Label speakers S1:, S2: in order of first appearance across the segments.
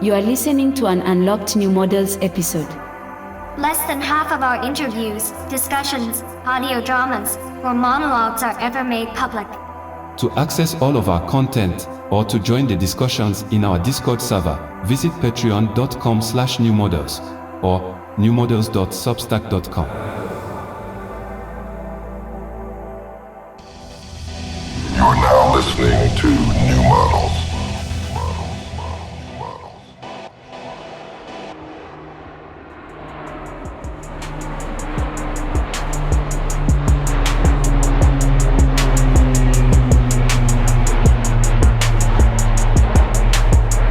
S1: You are listening to an Unlocked New Models episode.
S2: Less than half of our interviews, discussions, audio dramas, or monologues are ever made public.
S3: To access all of our content or to join the discussions in our Discord server, visit patreon.com/newmodels or newmodels.substack.com.
S4: You're now listening to New Models.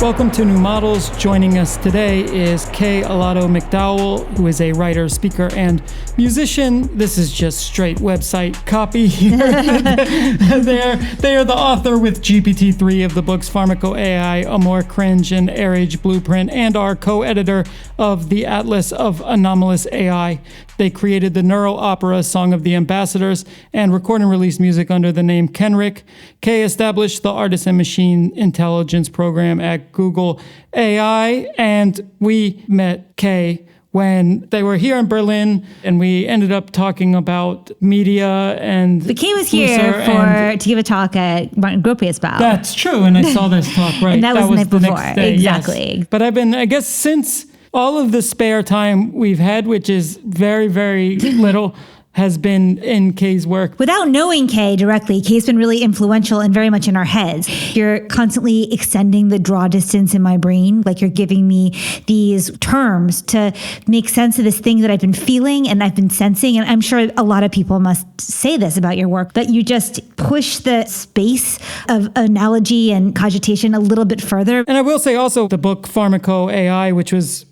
S5: Welcome to New Models. Joining us today is K Allado-McDowell, who is a writer, speaker, and musician. This is just straight website copy here. They are the author with GPT-3 of the books Pharmako-AI, Amor Cringe, and Air Age Blueprint, and are co-editor of the Atlas of Anomalous AI. They created the neural opera Song of the Ambassadors and record and release music under the name Kenrick. Kay established the Artisan Machine Intelligence Program at Google AI, and we met Kay when they were here in Berlin, and we ended up talking about media and...
S6: But Kay was here to give a talk at Gropius.
S5: That's true, and I saw this talk, right?
S6: And that was the night before,
S5: next day,
S6: exactly.
S5: Yes. But I've been, I guess, since all of the spare time we've had, which is very, very little, has been in Kay's work.
S6: Without knowing Kay directly, Kay's been really influential and very much in our heads. You're constantly extending the draw distance in my brain, like you're giving me these terms to make sense of this thing that I've been feeling and I've been sensing. And I'm sure a lot of people must say this about your work, that you just push the space of analogy and cogitation a little bit further.
S5: And I will say also the book Pharmako-AI, which was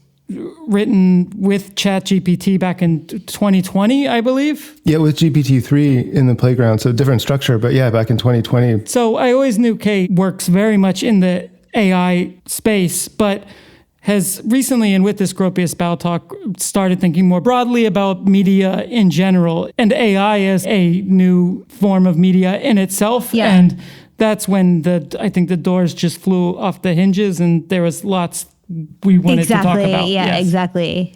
S5: written with ChatGPT back in 2020, I believe.
S7: Yeah, with GPT-3 in the playground, so different structure, but yeah, back in 2020.
S5: So I always knew Kay works very much in the AI space, but has recently, and with this Gropius Bow talk, started thinking more broadly about media in general and AI as a new form of media in itself.
S6: Yeah.
S5: And that's when I think the doors just flew off the hinges, and there was lots we wanted to talk about.
S6: Yeah,
S5: yes.
S6: Exactly.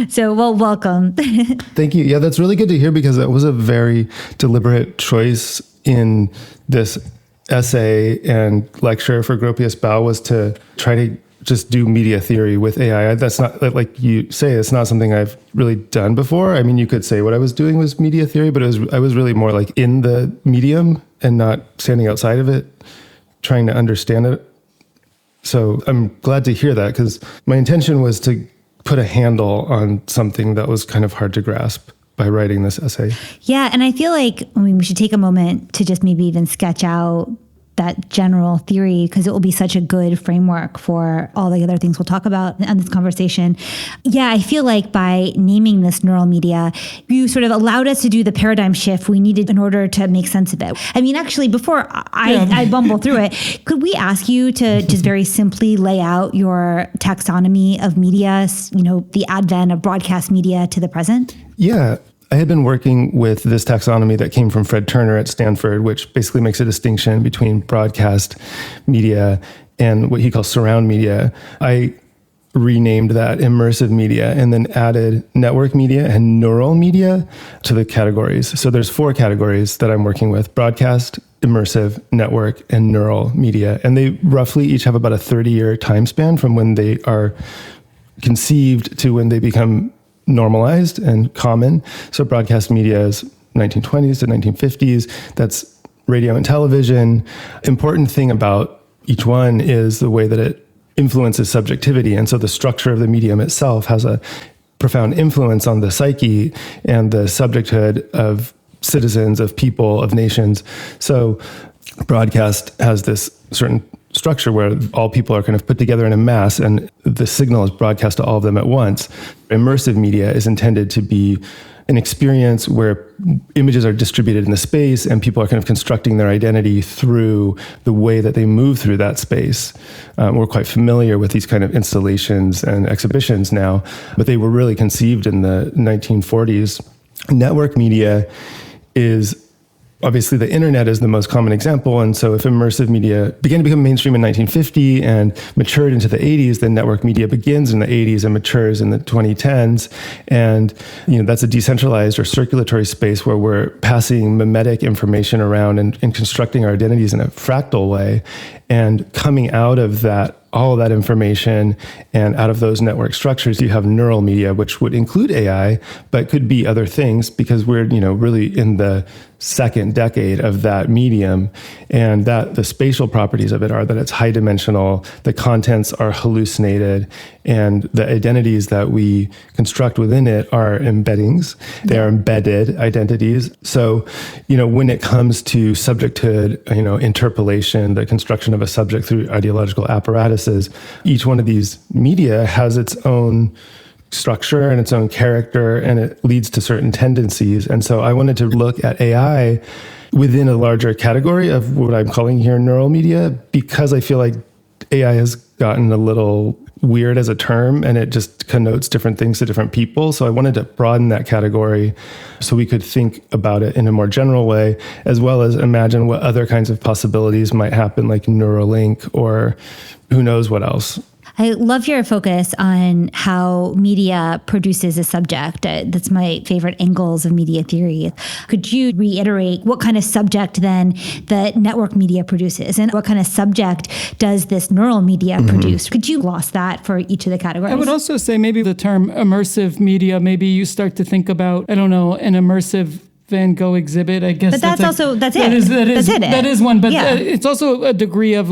S6: So, well, welcome.
S7: Thank you. Yeah, that's really good to hear, because that was a very deliberate choice in this essay and lecture for Gropius Bow, was to try to just do media theory with AI. That's not, like you say, it's not something I've really done before. I mean, you could say what I was doing was media theory, but I was really more like in the medium and not standing outside of it, trying to understand it. So I'm glad to hear that, because my intention was to put a handle on something that was kind of hard to grasp by writing this essay.
S6: Yeah, and I feel like we should take a moment to just maybe even sketch out that general theory, because it will be such a good framework for all the other things we'll talk about in this conversation. Yeah, I feel like by naming this neural media, you sort of allowed us to do the paradigm shift we needed in order to make sense of it. I mean, actually, before I bumble through it, could we ask you to just very simply lay out your taxonomy of media, the advent of broadcast media to the present?
S7: Yeah. I had been working with this taxonomy that came from Fred Turner at Stanford, which basically makes a distinction between broadcast media and what he calls surround media. I renamed that immersive media and then added network media and neural media to the categories. So there's 4 categories that I'm working with: broadcast, immersive, network, and neural media. And they roughly each have about a 30-year time span from when they are conceived to when they become normalized and common. So broadcast media is 1920s to 1950s. That's radio and television. Important thing about each one is the way that it influences subjectivity. And so the structure of the medium itself has a profound influence on the psyche and the subjecthood of citizens, of people, of nations. So broadcast has this certain structure where all people are kind of put together in a mass, and the signal is broadcast to all of them at once. Immersive media is intended to be an experience where images are distributed in the space and people are kind of constructing their identity through the way that they move through that space. We're quite familiar with these kind of installations and exhibitions now, but they were really conceived in the 1940s. Network media is Obviously, the internet is the most common example. And so if immersive media began to become mainstream in 1950 and matured into the 80s, then network media begins in the 80s and matures in the 2010s. And, that's a decentralized or circulatory space where we're passing mimetic information around and constructing our identities in a fractal way. And coming out of that, all of that information and out of those network structures, you have neural media, which would include AI, but could be other things because we're, really in the second decade of that medium, and that the spatial properties of it are that it's high dimensional, the contents are hallucinated, and the identities that we construct within it are embeddings. They are embedded identities. So, when it comes to subjecthood, interpolation, the construction of a subject through ideological apparatuses, each one of these media has its own structure and its own character, and it leads to certain tendencies. And so I wanted to look at AI within a larger category of what I'm calling here neural media, because I feel like AI has gotten a little weird as a term and it just connotes different things to different people. So I wanted to broaden that category so we could think about it in a more general way, as well as imagine what other kinds of possibilities might happen, like Neuralink or who knows what else.
S6: I love your focus on how media produces a subject. That's my favorite angles of media theory. Could you reiterate what kind of subject then the network media produces, and what kind of subject does this neural media produce? Could you gloss that for each of the categories?
S5: I would also say maybe the term immersive media, maybe you start to think about, an immersive Van Gogh exhibit, I guess.
S6: But that's it.
S5: That is one, but it's also a degree of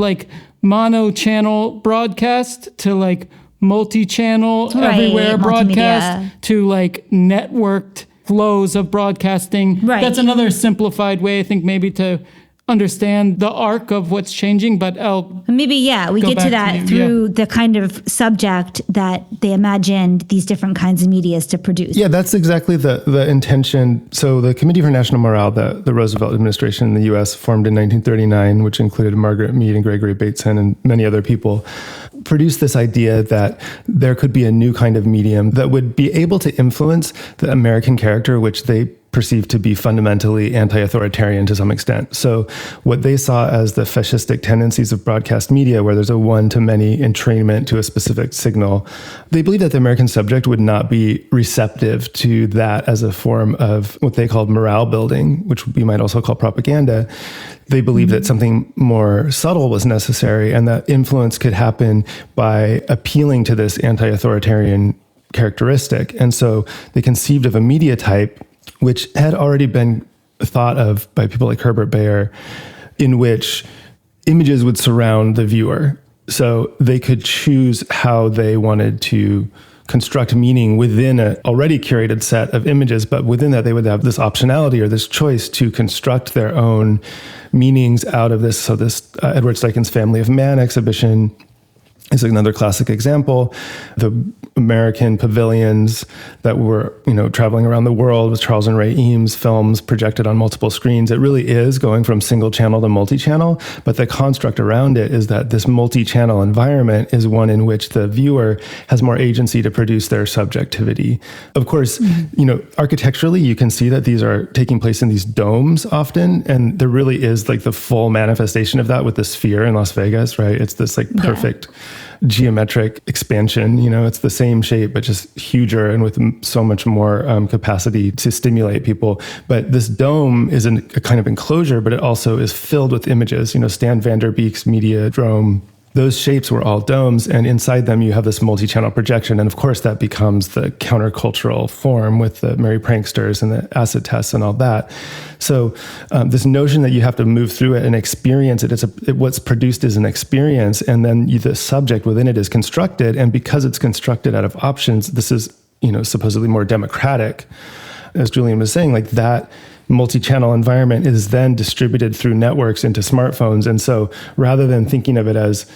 S5: mono-channel broadcast to multi-channel everywhere broadcast to networked flows of broadcasting.
S6: Right.
S5: That's another simplified way, I think, maybe to understand the arc of what's changing, but
S6: we get to that through the kind of subject that they imagined these different kinds of medias to produce.
S7: Yeah, that's exactly the intention. So the Committee for National Morale, the Roosevelt administration in the U.S. formed in 1939, which included Margaret Mead and Gregory Bateson and many other people, produced this idea that there could be a new kind of medium that would be able to influence the American character, which they perceived to be fundamentally anti-authoritarian to some extent. So what they saw as the fascistic tendencies of broadcast media, where there's a one-to-many entrainment to a specific signal, they believed that the American subject would not be receptive to that as a form of what they called morale building, which we might also call propaganda. They believed that something more subtle was necessary, and that influence could happen by appealing to this anti-authoritarian characteristic. And so they conceived of a media type which had already been thought of by people like Herbert Bayer, in which images would surround the viewer. So they could choose how they wanted to construct meaning within an already curated set of images, but within that they would have this optionality or this choice to construct their own meanings out of this. So this Edward Steichen's Family of Man exhibition is another classic example. The American pavilions that were, traveling around the world with Charles and Ray Eames films projected on multiple screens. It really is going from single channel to multi-channel, but the construct around it is that this multi-channel environment is one in which the viewer has more agency to produce their subjectivity. Of course, architecturally, you can see that these are taking place in these domes often, and there really is the full manifestation of that with the Sphere in Las Vegas, right? It's this perfect geometric expansion. It's the same shape, but just huger and with so much more capacity to stimulate people. But this dome is a kind of enclosure, but it also is filled with images. Stan Van Der Beek's Mediadrome, those shapes were all domes, and inside them you have this multi-channel projection. And of course that becomes the countercultural form with the Merry Pranksters and the acid tests and all that. So this notion that you have to move through it and experience it, what's produced is an experience, and then the subject within it is constructed. And because it's constructed out of options, this is, supposedly more democratic. As Julian was saying, that multi-channel environment is then distributed through networks into smartphones. And so rather than thinking of it as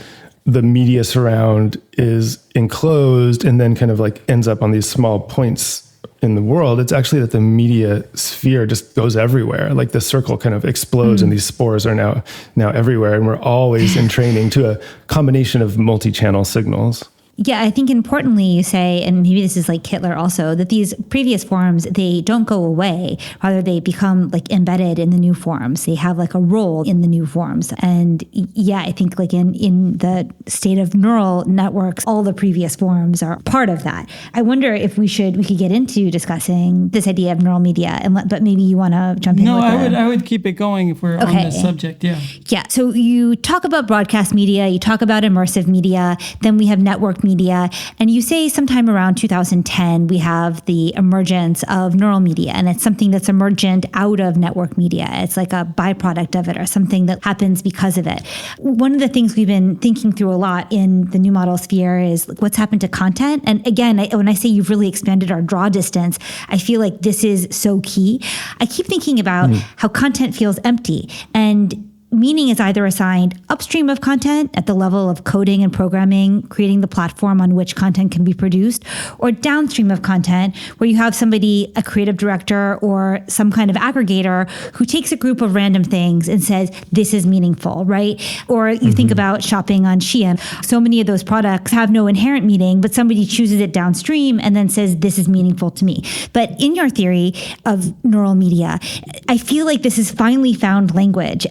S7: the media surround is enclosed and then kind of ends up on these small points in the world, it's actually that the media sphere just goes everywhere. The circle kind of explodes and these spores are now everywhere. And we're always in training to a combination of multi-channel signals.
S6: Yeah, I think importantly you say, and maybe this is like Hitler also, that these previous forms, they don't go away. Rather, they become like embedded in the new forms. They have like a role in the new forms. And yeah, I think like in the state of neural networks, all the previous forms are part of that. I wonder if we could get into discussing this idea of neural media, but maybe you want to jump in.
S5: No, I would keep it going if we're on this subject. Yeah.
S6: Yeah. So you talk about broadcast media, you talk about immersive media, then we have network media, and you say sometime around 2010 we have the emergence of neural media, and it's something that's emergent out of network media. It's like a byproduct of it or something that happens because of it. One of the things we've been thinking through a lot in the new model sphere is what's happened to content. And again, when I say you've really expanded our draw distance, I feel like this is so key. I keep thinking about how content feels empty, and meaning is either assigned upstream of content at the level of coding and programming, creating the platform on which content can be produced, or downstream of content where you have somebody, a creative director or some kind of aggregator who takes a group of random things and says, this is meaningful, right? Or you think about shopping on Shein. So many of those products have no inherent meaning, but somebody chooses it downstream and then says, this is meaningful to me. But in your theory of neural media, I feel like this is finally found language.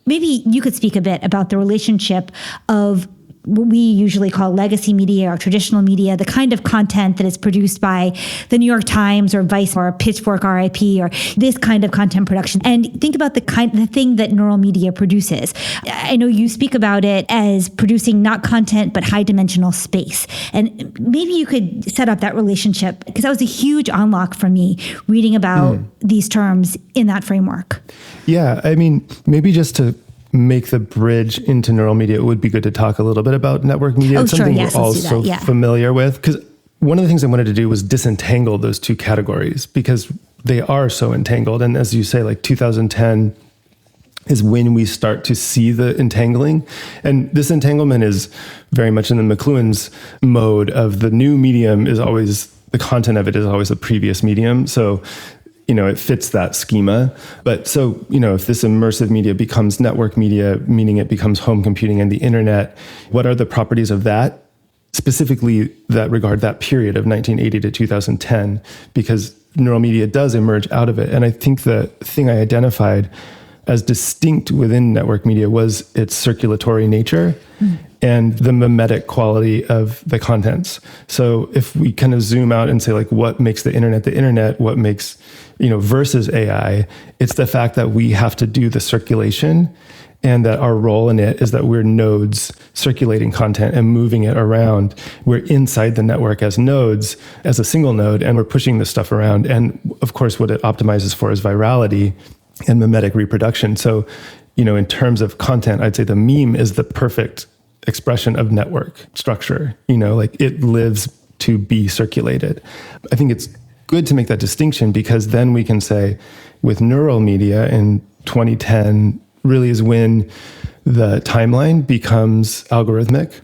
S6: Maybe you could speak a bit about the relationship of what we usually call legacy media or traditional media, the kind of content that is produced by the New York Times or Vice or Pitchfork RIP or this kind of content production, and think about the thing that neural media produces. I know you speak about it as producing not content, but high dimensional space. And maybe you could set up that relationship, because that was a huge unlock for me reading about these terms in that framework.
S7: Yeah, I mean, maybe just to make the bridge into neural media, it would be good to talk a little bit about network media. It's something we're all so familiar with. Because one of the things I wanted to do was disentangle those two categories, because they are so entangled. And as you say, like 2010 is when we start to see the entangling. And this entanglement is very much in the McLuhan's mode of the new medium is always, the content of it is always the previous medium. So it fits that schema. But so, if this immersive media becomes network media, meaning it becomes home computing and the internet, what are the properties of that? Specifically that regard that period of 1980 to 2010, because neural media does emerge out of it. And I think the thing I identified as distinct within network media was its circulatory nature and the mimetic quality of the contents. So if we kind of zoom out and say, like, what makes the internet, what makes, versus AI, it's the fact that we have to do the circulation, and that our role in it is that we're nodes circulating content and moving it around. We're inside the network as nodes, as a single node, and we're pushing this stuff around. And of course, what it optimizes for is virality and mimetic reproduction. So, in terms of content, I'd say the meme is the perfect expression of network structure. Like it lives to be circulated. I think it's good to make that distinction, because then we can say with neural media in 2010 really is when the timeline becomes algorithmic.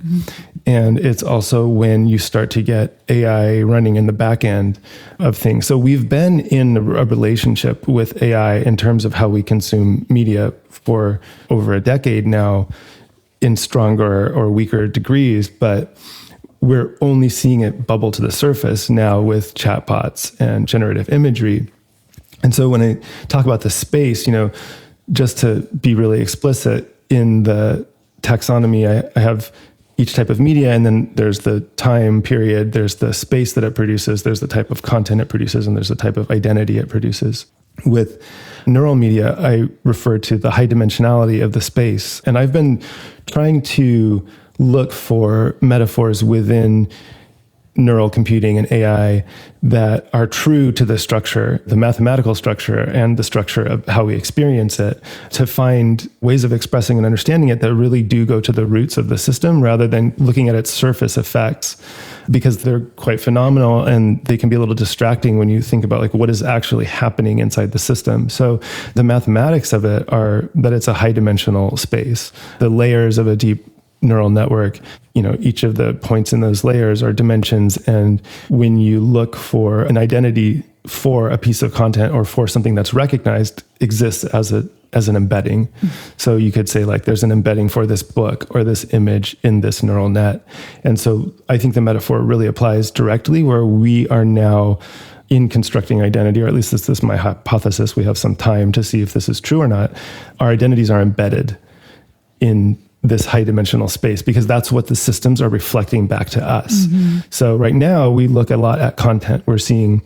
S7: And it's also when you start to get AI running in the back end of things. So we've been in a relationship with AI in terms of how we consume media for over a decade now, in stronger or weaker degrees, but we're only seeing it bubble to the surface now with chatbots and generative imagery. And so when I talk about the space, just to be really explicit, in the taxonomy, I have each type of media, and then there's the time period, there's the space that it produces, there's the type of content it produces, and there's the type of identity it produces. With neural media, I refer to the high dimensionality of the space. And I've been trying to look for metaphors within neural computing and AI that are true to the structure, the mathematical structure, and the structure of how we experience it, to find ways of expressing and understanding it that really do go to the roots of the system rather than looking at its surface effects, because they're quite phenomenal and they can be a little distracting when you think about like what is actually happening inside the system. So the mathematics of it are that it's a high dimensional space. The layers of a deep neural network, each of the points in those layers are dimensions. And when you look for an identity for a piece of content or for something that's recognized exists as a as an embedding. So you could say like there's an embedding for this book or this image in this neural net. And so I think the metaphor really applies directly where we are now in constructing identity, or at least this is my hypothesis. We have some time to see if this is true or not. Our identities are embedded in this high dimensional space because that's what the systems are reflecting back to us. So right now we look a lot at content. We're seeing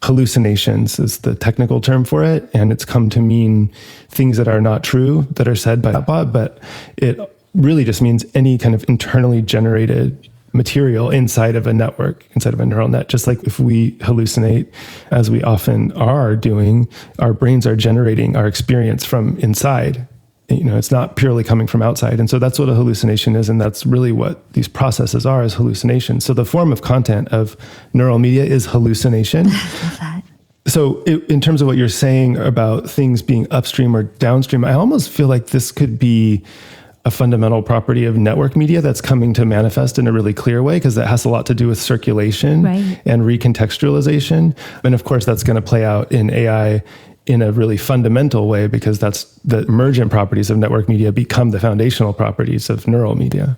S7: hallucinations is the technical term for it. And it's come to mean things that are not true that are said by a bot, but it really just means any kind of internally generated material inside of a network, inside of a neural net. Just like if we hallucinate, as we often are doing, our brains are generating our experience from inside. It's not purely coming from outside. And so that's what a hallucination is. And that's really what these processes are, is hallucinations. So the form of content of neural media is hallucination. So in terms of what you're saying about things being upstream or downstream, I almost feel like this could be a fundamental property of network media that's coming to manifest in a really clear way, because that has a lot to do with circulation and recontextualization. And of course, that's going to play out in AI in a really fundamental way, because that's the emergent properties of network media become the foundational properties of neural media.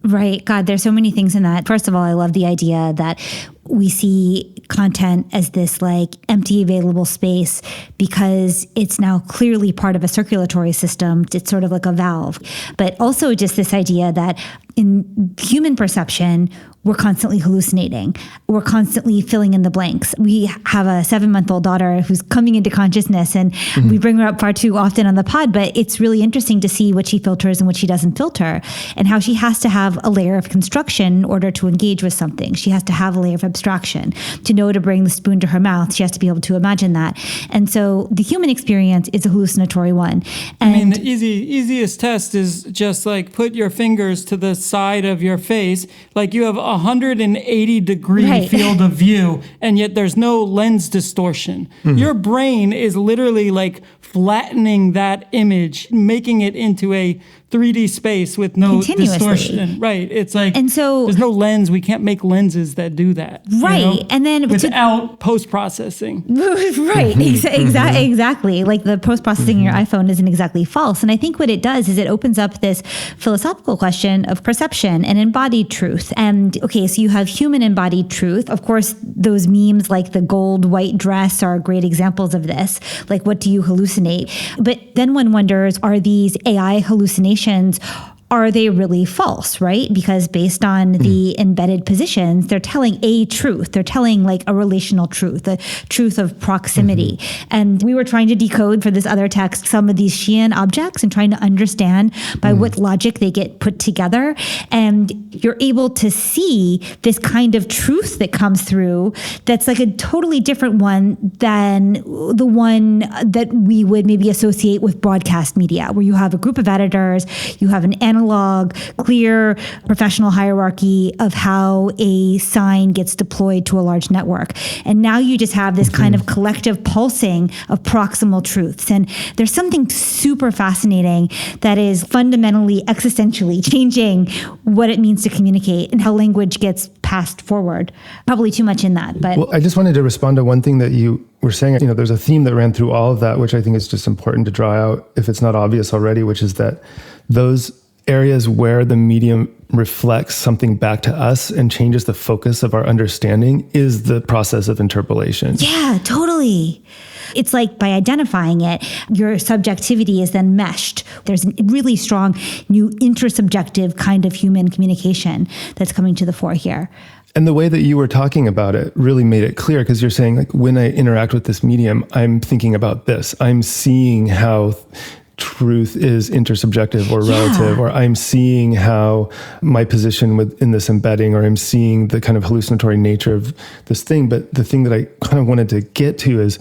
S6: Right. God, there's so many things in that. First of all, I love the idea that we see content as this like empty available space because it's now clearly part of a circulatory system. It's sort of like a valve. But also just this idea that in human perception, we're constantly hallucinating. We're constantly filling in the blanks. We have a 7-month-old daughter who's coming into consciousness, and we bring her up far too often on the pod, but it's really interesting to see what she filters and what she doesn't filter, and how she has to have a layer of construction in order to engage with something. She has to have a layer of abstraction. To know to bring the spoon to her mouth, she has to be able to imagine that. And so the human experience is a hallucinatory one. And
S5: the easiest test is just like put your fingers to the side of your face, like you have 180 degree field of view, and yet there's no lens distortion. Your brain is literally like flattening that image, making it into a 3D space with no distortion. Right. It's like, and so there's no lens. We can't make lenses that do that.
S6: Right. And then
S5: without post-processing.
S6: Right. Exactly. Like the post-processing in your iPhone isn't exactly false. And I think what it does is it opens up this philosophical question of perception and embodied truth. And okay, so you have human embodied truth. Of course, those memes like the gold white dress are great examples of this. Like, what do you hallucinate? But then one wonders, are these AI hallucinations, are they really false, right? Because based on the embedded positions, they're telling a truth. They're telling like a relational truth, the truth of proximity. And we were trying to decode for this other text some of these Xi'an objects and trying to understand by what logic they get put together. And you're able to see this kind of truth that comes through that's like a totally different one than the one that we would maybe associate with broadcast media, where you have a group of editors, you have an analog, clear professional hierarchy of how a sign gets deployed to a large network. And now you just have this kind of collective pulsing of proximal truths. And there's something super fascinating that is fundamentally, existentially changing what it means to communicate and how language gets passed forward. Probably too much in that, but...
S7: Well, I just wanted to respond to one thing that you were saying. There's a theme that ran through all of that, which I think is just important to draw out if it's not obvious already, which is that those areas where the medium reflects something back to us and changes the focus of our understanding is the process of interpolation.
S6: Yeah, totally. It's like by identifying it, your subjectivity is then meshed. There's a really strong new intersubjective kind of human communication that's coming to the fore here.
S7: And the way that you were talking about it really made it clear, because you're saying, like, when I interact with this medium, I'm thinking about this. I'm seeing how truth is intersubjective or relative, or I'm seeing how my position within this embedding, or I'm seeing the kind of hallucinatory nature of this thing. But the thing that I kind of wanted to get to is,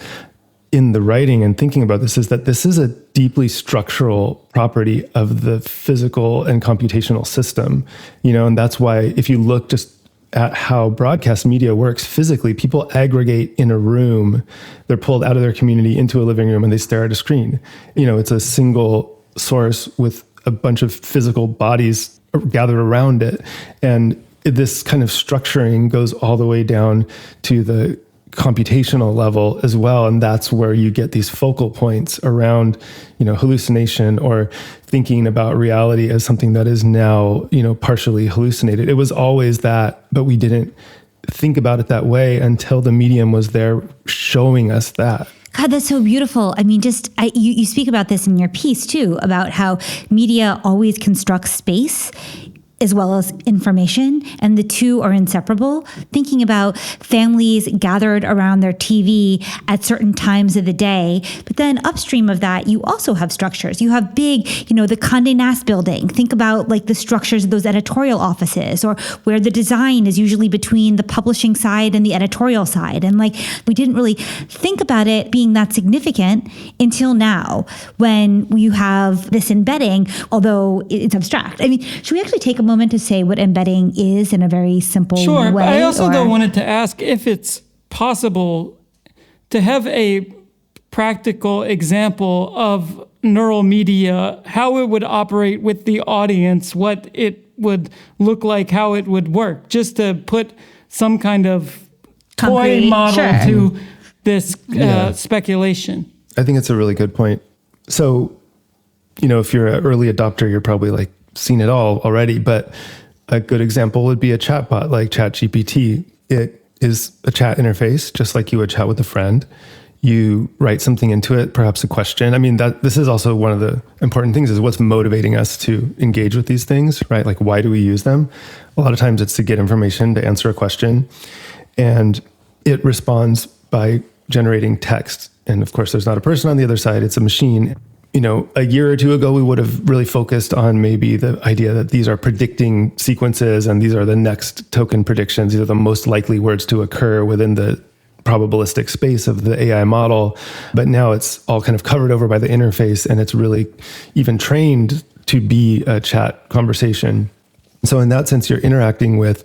S7: in the writing and thinking about this, is that this is a deeply structural property of the physical and computational system, and that's why if you look just at how broadcast media works physically, people aggregate in a room, they're pulled out of their community into a living room and they stare at a screen. It's a single source with a bunch of physical bodies gathered around it. And this kind of structuring goes all the way down to the computational level as well. And that's where you get these focal points around, hallucination or thinking about reality as something that is now, partially hallucinated. It was always that, but we didn't think about it that way until the medium was there showing us that.
S6: God, that's so beautiful. I mean, you speak about this in your piece too, about how media always constructs space as well as information, and the two are inseparable. Thinking about families gathered around their TV at certain times of the day, but then upstream of that, you also have structures. You have big, the Condé Nast building. Think about like the structures of those editorial offices, or where the design is usually between the publishing side and the editorial side. And like, we didn't really think about it being that significant until now, when you have this embedding, although it's abstract. I mean, should we actually take a moment to say what embedding is in a very simple way?
S5: Sure, but I also though wanted to ask if it's possible to have a practical example of neural media, how it would operate with the audience, what it would look like, how it would work, just to put some kind of toy model to this speculation.
S7: I think it's a really good point. So, if you're an early adopter, you're probably like seen it all already, but a good example would be a chatbot like ChatGPT. It is a chat interface, just like you would chat with a friend. You write something into it, perhaps a question. I mean, this is also one of the important things, is what's motivating us to engage with these things, right? Like, why do we use them? A lot of times it's to get information, to answer a question, and it responds by generating text. And of course, there's not a person on the other side, it's a machine. A year or two ago, we would have really focused on maybe the idea that these are predicting sequences and these are the next token predictions. These are the most likely words to occur within the probabilistic space of the AI model. But now it's all kind of covered over by the interface, and it's really even trained to be a chat conversation. So in that sense, you're interacting with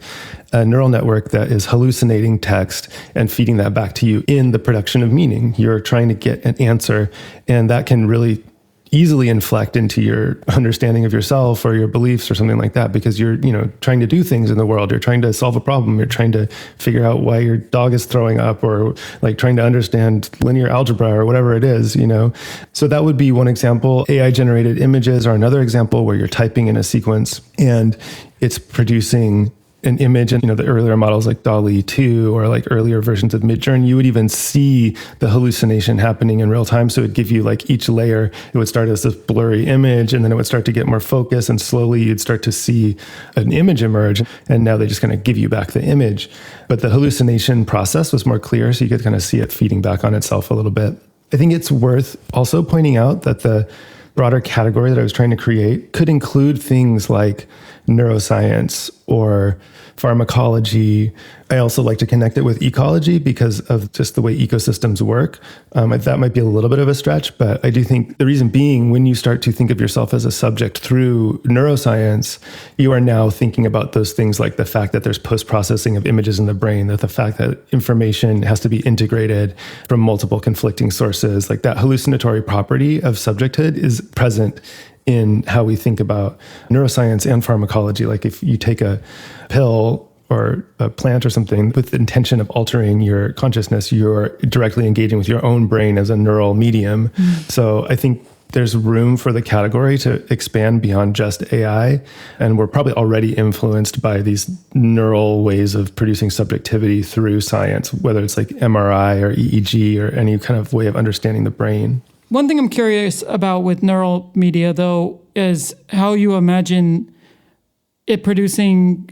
S7: a neural network that is hallucinating text and feeding that back to you in the production of meaning. You're trying to get an answer, and that can really easily inflect into your understanding of yourself or your beliefs or something like that, because you're, trying to do things in the world. You're trying to solve a problem. You're trying to figure out why your dog is throwing up, or like trying to understand linear algebra or whatever it is, So that would be one example. AI generated images are another example, where you're typing in a sequence and it's producing an image. And the earlier models like DALL-E 2 or like earlier versions of Midjourney, you would even see the hallucination happening in real time. So it'd give you like each layer, it would start as this blurry image, and then it would start to get more focus, and slowly you'd start to see an image emerge. And now they just kind of give you back the image. But the hallucination process was more clear, so you could kind of see it feeding back on itself a little bit. I think it's worth also pointing out that the broader category that I was trying to create could include things like neuroscience or pharmacology. I also like to connect it with ecology because of just the way ecosystems work. That might be a little bit of a stretch, but I do think the reason being, when you start to think of yourself as a subject through neuroscience, you are now thinking about those things like the fact that there's post-processing of images in the brain, that the fact that information has to be integrated from multiple conflicting sources, like that hallucinatory property of subjecthood is present in how we think about neuroscience and pharmacology. Like if you take a pill or a plant or something with the intention of altering your consciousness, you're directly engaging with your own brain as a neural medium. So I think there's room for the category to expand beyond just AI. And we're probably already influenced by these neural ways of producing subjectivity through science, whether it's like MRI or EEG or any kind of way of understanding the brain.
S5: One thing I'm curious about with neural media, though, is how you imagine it producing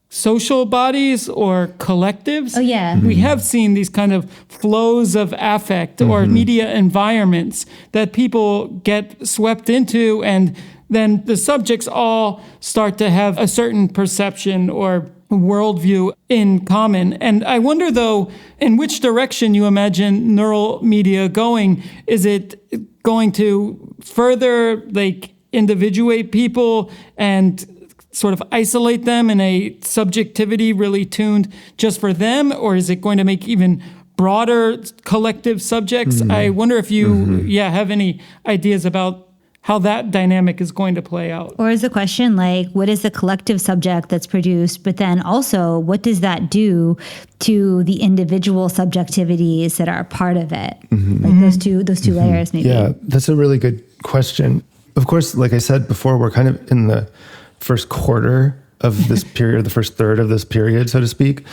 S5: social bodies or collectives.
S6: Oh, yeah.
S5: We have seen these kind of flows of affect or media environments that people get swept into, and then the subjects all start to have a certain perception or worldview in common. And I wonder, though, in which direction you imagine neural media going. Is it going to further like individuate people and sort of isolate them in a subjectivity really tuned just for them? Or is it going to make even broader collective subjects? I wonder if you have any ideas about how that dynamic is going to play out.
S6: Or is the question like, what is the collective subject that's produced? But then also, what does that do to the individual subjectivities that are part of it? Like those two layers, maybe.
S7: Yeah, that's a really good question. Of course, like I said before, we're kind of in the first quarter of this period, the first third of this period, so to speak,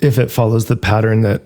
S7: if it follows the pattern that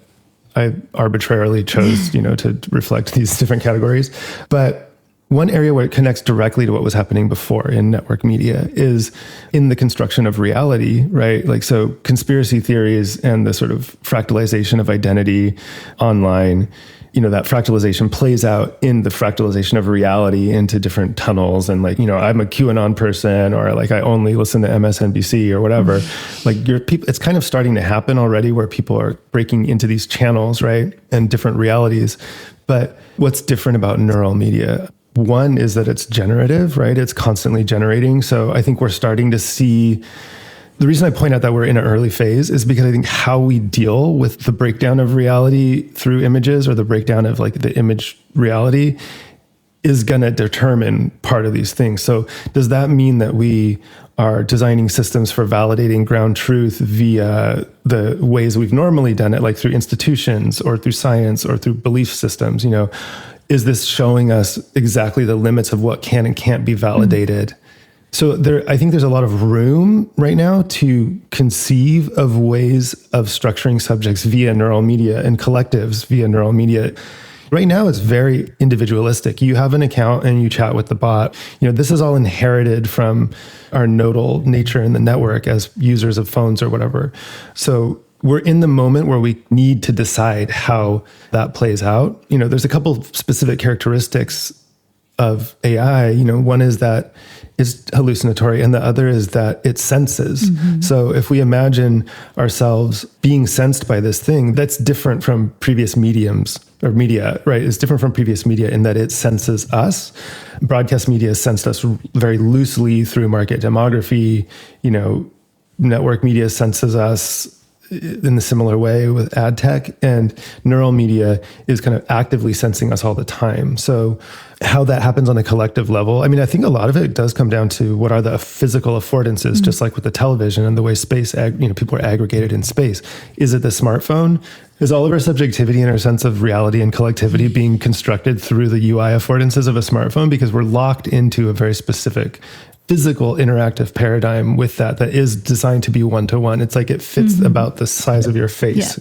S7: I arbitrarily chose, to reflect these different categories. But one area where it connects directly to what was happening before in network media is in the construction of reality, right? Like, so conspiracy theories and the sort of fractalization of identity online, that fractalization plays out in the fractalization of reality into different tunnels. And like, I'm a QAnon person, or like, I only listen to MSNBC or whatever. Like it's kind of starting to happen already where people are breaking into these channels, right? And different realities. But what's different about neural media? One is that it's generative, right? It's constantly generating. So I think we're starting to see, the reason I point out that we're in an early phase is because I think how we deal with the breakdown of reality through images, or the breakdown of like the image reality, is going to determine part of these things. So does that mean that we are designing systems for validating ground truth via the ways we've normally done it, like through institutions or through science or through belief systems? Is this showing us exactly the limits of what can and can't be validated? So I think there's a lot of room right now to conceive of ways of structuring subjects via neural media and collectives via neural media. Right now, it's very individualistic. You have an account and you chat with the bot. This is all inherited from our nodal nature in the network as users of phones or whatever. So we're in the moment where we need to decide how that plays out. There's a couple of specific characteristics of AI. One is that it's hallucinatory, and the other is that it senses. So if we imagine ourselves being sensed by this thing, that's different from previous mediums or media, right? It's different from previous media in that it senses us. Broadcast media sensed us very loosely through market demography. Network media senses us in a similar way with ad tech, and neural media is kind of actively sensing us all the time. So how that happens on a collective level, I think a lot of it does come down to what are the physical affordances, just like with the television and the way space, people are aggregated in space. Is it the smartphone? Is all of our subjectivity and our sense of reality and collectivity being constructed through the UI affordances of a smartphone? Because we're locked into a very specific physical interactive paradigm with that is designed to be one-to-one. It's like it fits about the size of your face,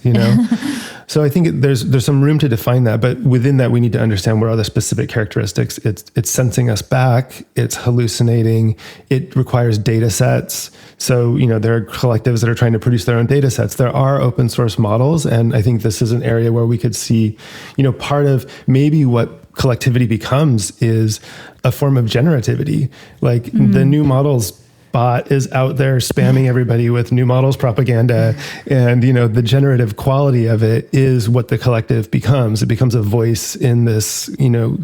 S7: So I think there's some room to define that, but within that we need to understand what are the specific characteristics. It's sensing us back, it's hallucinating, it requires data sets. So, there are collectives that are trying to produce their own data sets. There are open source models, and I think this is an area where we could see, part of maybe what collectivity becomes is a form of generativity. Like the new models bot is out there spamming everybody with new models propaganda, and the generative quality of it is what the collective becomes. It becomes a voice in this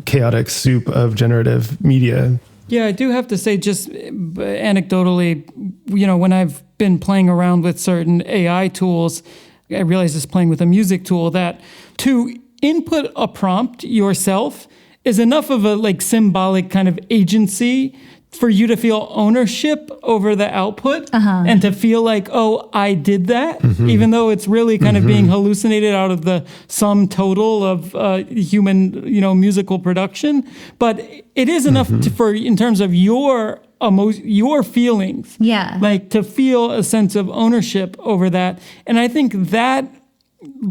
S7: chaotic soup of generative media.
S5: Yeah, I do have to say, just anecdotally, when I've been playing around with certain AI tools, I realize this playing with a music tool, that to input a prompt yourself is enough of a symbolic kind of agency for you to feel ownership over the output and to feel like, oh, I did that, even though it's really kind of being hallucinated out of the sum total of human, musical production. But it is enough in terms of your feelings, like to feel a sense of ownership over that. And I think that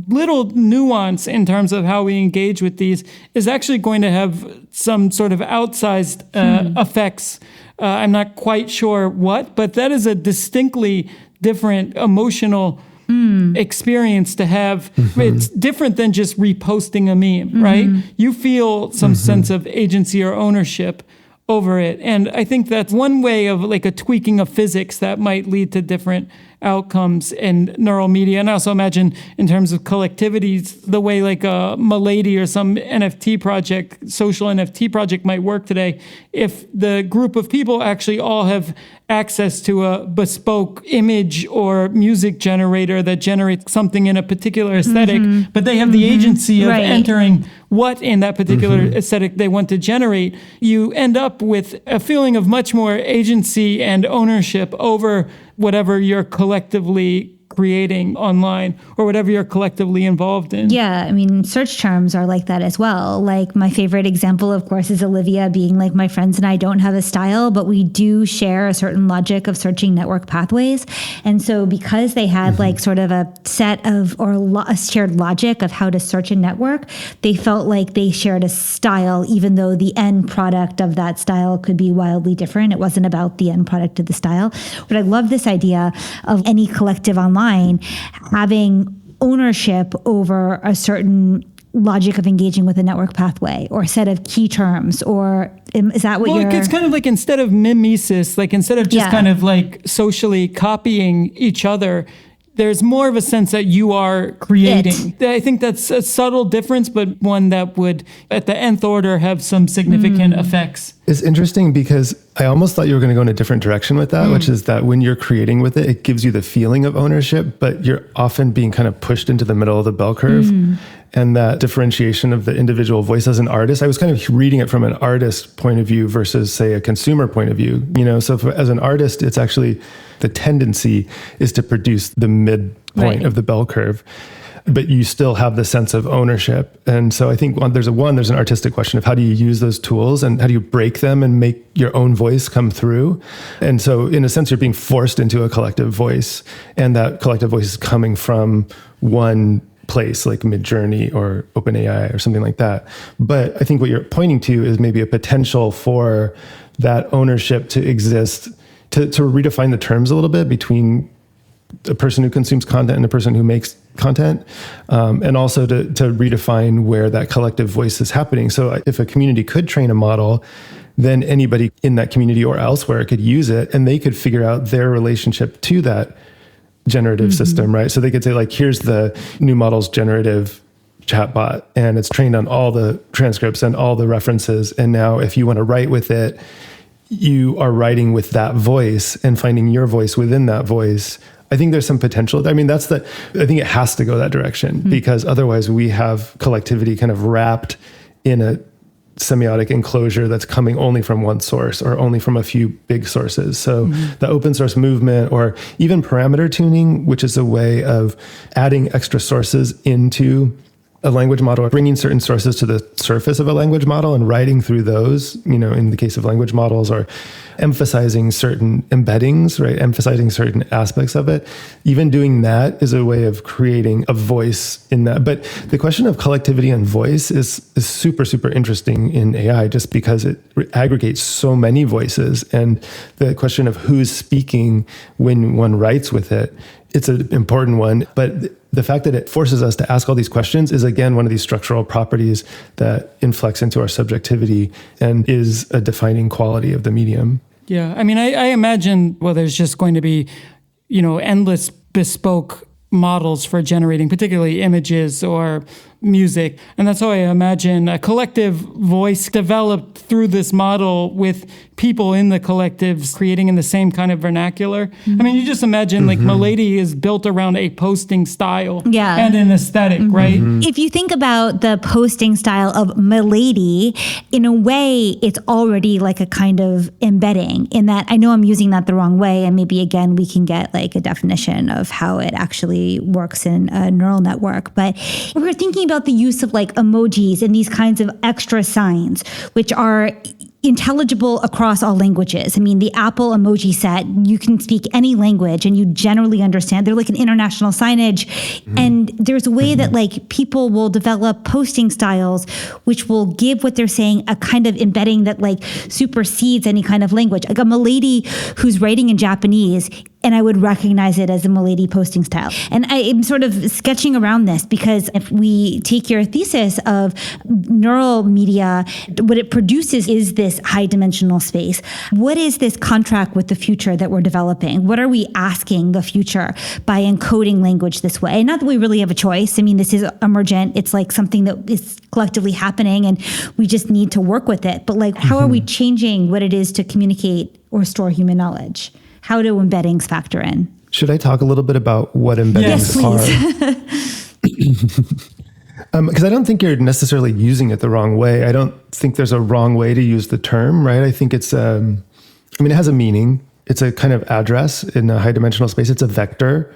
S5: little nuance in terms of how we engage with these is actually going to have some sort of outsized effects. I'm not quite sure what, but that is a distinctly different emotional experience to have. It's different than just reposting a meme, right? You feel some sense of agency or ownership over it. And I think that's one way of a tweaking of physics that might lead to different outcomes in neural media. And I also imagine in terms of collectivities, the way like a Milady or some NFT project, social NFT project might work today, if the group of people actually all have access to a bespoke image or music generator that generates something in a particular aesthetic, but they have the agency of entering what in that particular aesthetic they want to generate, you end up with a feeling of much more agency and ownership over whatever you're collectively creating online or whatever you're collectively involved in.
S6: Yeah, I mean, search terms are like that as well. Like my favorite example, of course, is Olivia being like, my friends and I don't have a style, but we do share a certain logic of searching network pathways. And so because they had like sort of a set of, or a shared logic of how to search a network, they felt like they shared a style, even though the end product of that style could be wildly different. It wasn't about the end product of the style. But I love this idea of any collective online having ownership over a certain logic of engaging with a network pathway or a set of key terms, or is that what you're...
S5: It's kind of like instead of mimesis, like instead of just kind of like socially copying each other, there's more of a sense that you are creating. I think that's a subtle difference, but one that would, at the nth order, have some significant effects.
S7: It's interesting because I almost thought you were going to go in a different direction with that, which is that when you're creating with it, it gives you the feeling of ownership, but you're often being kind of pushed into the middle of the bell curve. And that differentiation of the individual voice as an artist, I was kind of reading it from an artist point of view versus, say, a consumer point of view. You know, so as an artist, it's actually the tendency is to produce the midpoint of the bell curve, but you still have the sense of ownership. And so I think there's an artistic question of how do you use those tools and how do you break them and make your own voice come through? And so in a sense, you're being forced into a collective voice, and that collective voice is coming from one place like Midjourney or OpenAI or something like that. But I think what you're pointing to is maybe a potential for that ownership to exist, to redefine the terms a little bit between a person who consumes content and a person who makes content, and also to redefine where that collective voice is happening. So if a community could train a model, then anybody in that community or elsewhere could use it, and they could figure out their relationship to that generative system, right? So they could say, like, here's the new model's generative chatbot, and it's trained on all the transcripts and all the references. And now if you want to write with it, you are writing with that voice and finding your voice within that voice. I think there's some potential. I mean, I think it has to go that direction, because otherwise we have collectivity kind of wrapped in a semiotic enclosure that's coming only from one source or only from a few big sources. So the open source movement, or even parameter tuning, which is a way of adding extra sources into a language model, or bringing certain sources to the surface of a language model and writing through those, you know, in the case of language models, or emphasizing certain embeddings, right? Emphasizing certain aspects of it. Even doing that is a way of creating a voice in that. But the question of collectivity and voice is super, super interesting in AI, just because it aggregates so many voices. And the question of who's speaking when one writes with it, it's an important one. But the fact that it forces us to ask all these questions is, again, one of these structural properties that inflects into our subjectivity and is a defining quality of the medium.
S5: Yeah, I mean, I imagine, well, there's just going to be, you know, endless bespoke models for generating particularly images or music. And that's how I imagine a collective voice developed through this model with people in the collectives creating in the same kind of vernacular. I mean, you just imagine like Milady is built around a posting style and an aesthetic, right?
S6: If you think about the posting style of Milady, in a way, it's already like a kind of embedding, in that I know I'm using that the wrong way. And maybe, again, we can get like a definition of how it actually works in a neural network. But we're thinking about the use of like emojis and these kinds of extra signs, which are intelligible across all languages. I mean, the Apple emoji set, you can speak any language and you generally understand. They're like an international signage. And there's a way that like people will develop posting styles which will give what they're saying a kind of embedding that like supersedes any kind of language. Like a Milady who's writing in Japanese and I would recognize it as a milady posting style. And I am sort of sketching around this because if we take your thesis of neural media, what it produces is this high dimensional space. What is this contract with the future that we're developing? What are we asking the future by encoding language this way? Not that we really have a choice. I mean, this is emergent. It's like something that is collectively happening and we just need to work with it. But like, how are we changing what it is to communicate or store human knowledge? How do embeddings factor in?
S7: Should I talk a little bit about what embeddings are? Because I don't think you're necessarily using it the wrong way. I don't think there's a wrong way to use the term, right? I think it's, it has a meaning. It's a kind of address in a high dimensional space. It's a vector.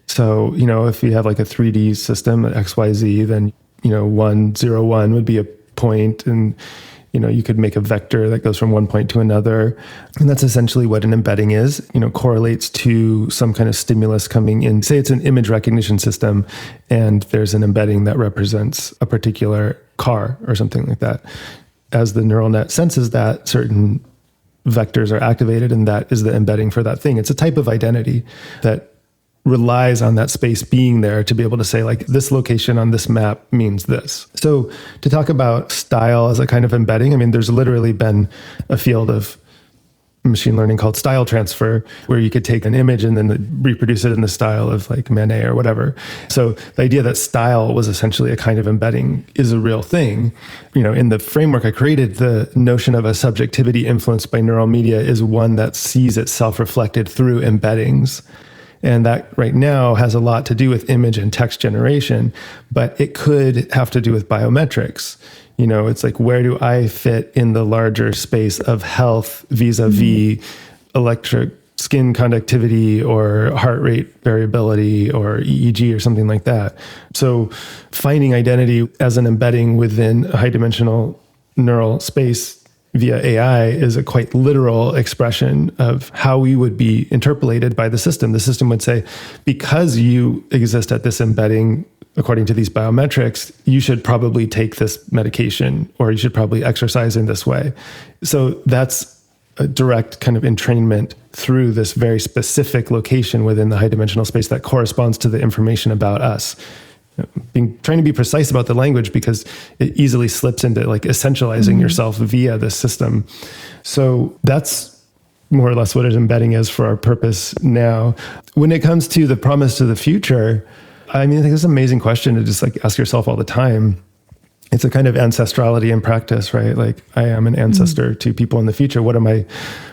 S7: So, if you have like a 3D system, XYZ, then, 1, 0, 1 would be a point, and you could make a vector that goes from one point to another. And that's essentially what an embedding is, correlates to some kind of stimulus coming in. Say it's an image recognition system and there's an embedding that represents a particular car or something like that. As the neural net senses that, certain vectors are activated, and that is the embedding for that thing. It's a type of identity that relies on that space being there to be able to say, like, this location on this map means this. So to talk about style as a kind of embedding, there's literally been a field of machine learning called style transfer, where you could take an image and then reproduce it in the style of like Manet or whatever. So the idea that style was essentially a kind of embedding is a real thing. In the framework I created, the notion of a subjectivity influenced by neural media is one that sees itself reflected through embeddings. And that right now has a lot to do with image and text generation, but it could have to do with biometrics. It's like, where do I fit in the larger space of health vis-a-vis electric skin conductivity or heart rate variability or EEG or something like that? So finding identity as an embedding within a high dimensional neural space via AI is a quite literal expression of how we would be interpolated by the system. The system would say, because you exist at this embedding, according to these biometrics, you should probably take this medication, or you should probably exercise in this way. So that's a direct kind of entrainment through this very specific location within the high dimensional space that corresponds to the information about us. Trying to be precise about the language because it easily slips into like essentializing yourself via this system. So that's more or less what an embedding is for our purpose now. When it comes to the promise to the future, I think it's an amazing question to just like ask yourself all the time. It's a kind of ancestrality in practice, right? Like, I am an ancestor to people in the future. What am I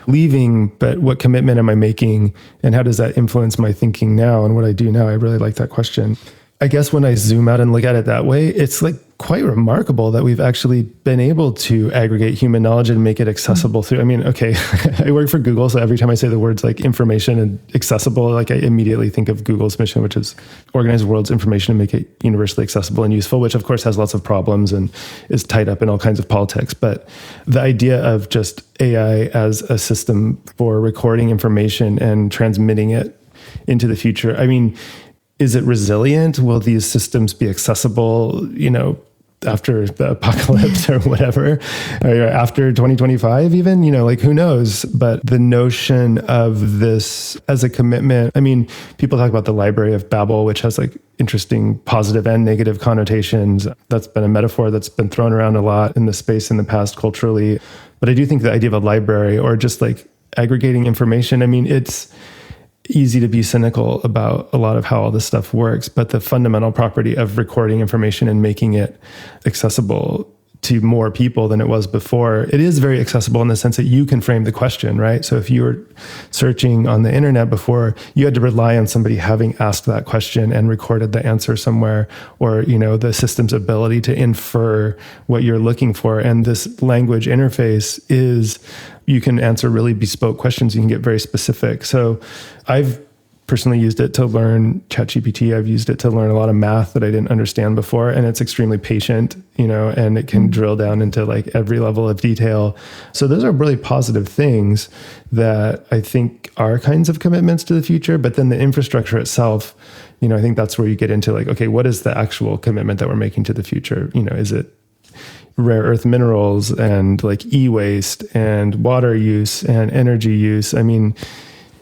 S7: leaving, but what commitment am I making? And how does that influence my thinking now and what I do now? I really like that question. I guess when I zoom out and look at it that way, it's like quite remarkable that we've actually been able to aggregate human knowledge and make it accessible through, I work for Google, so every time I say the words like information and accessible, like I immediately think of Google's mission, which is organize the world's information and make it universally accessible and useful, which of course has lots of problems and is tied up in all kinds of politics. But the idea of just AI as a system for recording information and transmitting it into the future, is it resilient? Will these systems be accessible, after the apocalypse or whatever, or after 2025 even, who knows? But the notion of this as a commitment, people talk about the Library of Babel, which has like interesting positive and negative connotations. That's been a metaphor that's been thrown around a lot in the space in the past culturally. But I do think the idea of a library or just like aggregating information, it's easy to be cynical about a lot of how all this stuff works, but the fundamental property of recording information and making it accessible to more people than it was before, it is very accessible in the sense that you can frame the question, right? So if you were searching on the internet before, you had to rely on somebody having asked that question and recorded the answer somewhere, or, the system's ability to infer what you're looking for. And this language interface is, you can answer really bespoke questions. You can get very specific. So I've personally used it to learn ChatGPT. I've used it to learn a lot of math that I didn't understand before. And it's extremely patient, and it can drill down into like every level of detail. So those are really positive things that I think are kinds of commitments to the future. But then the infrastructure itself, I think that's where you get into like, okay, what is the actual commitment that we're making to the future? Is it rare earth minerals and like e-waste and water use and energy use?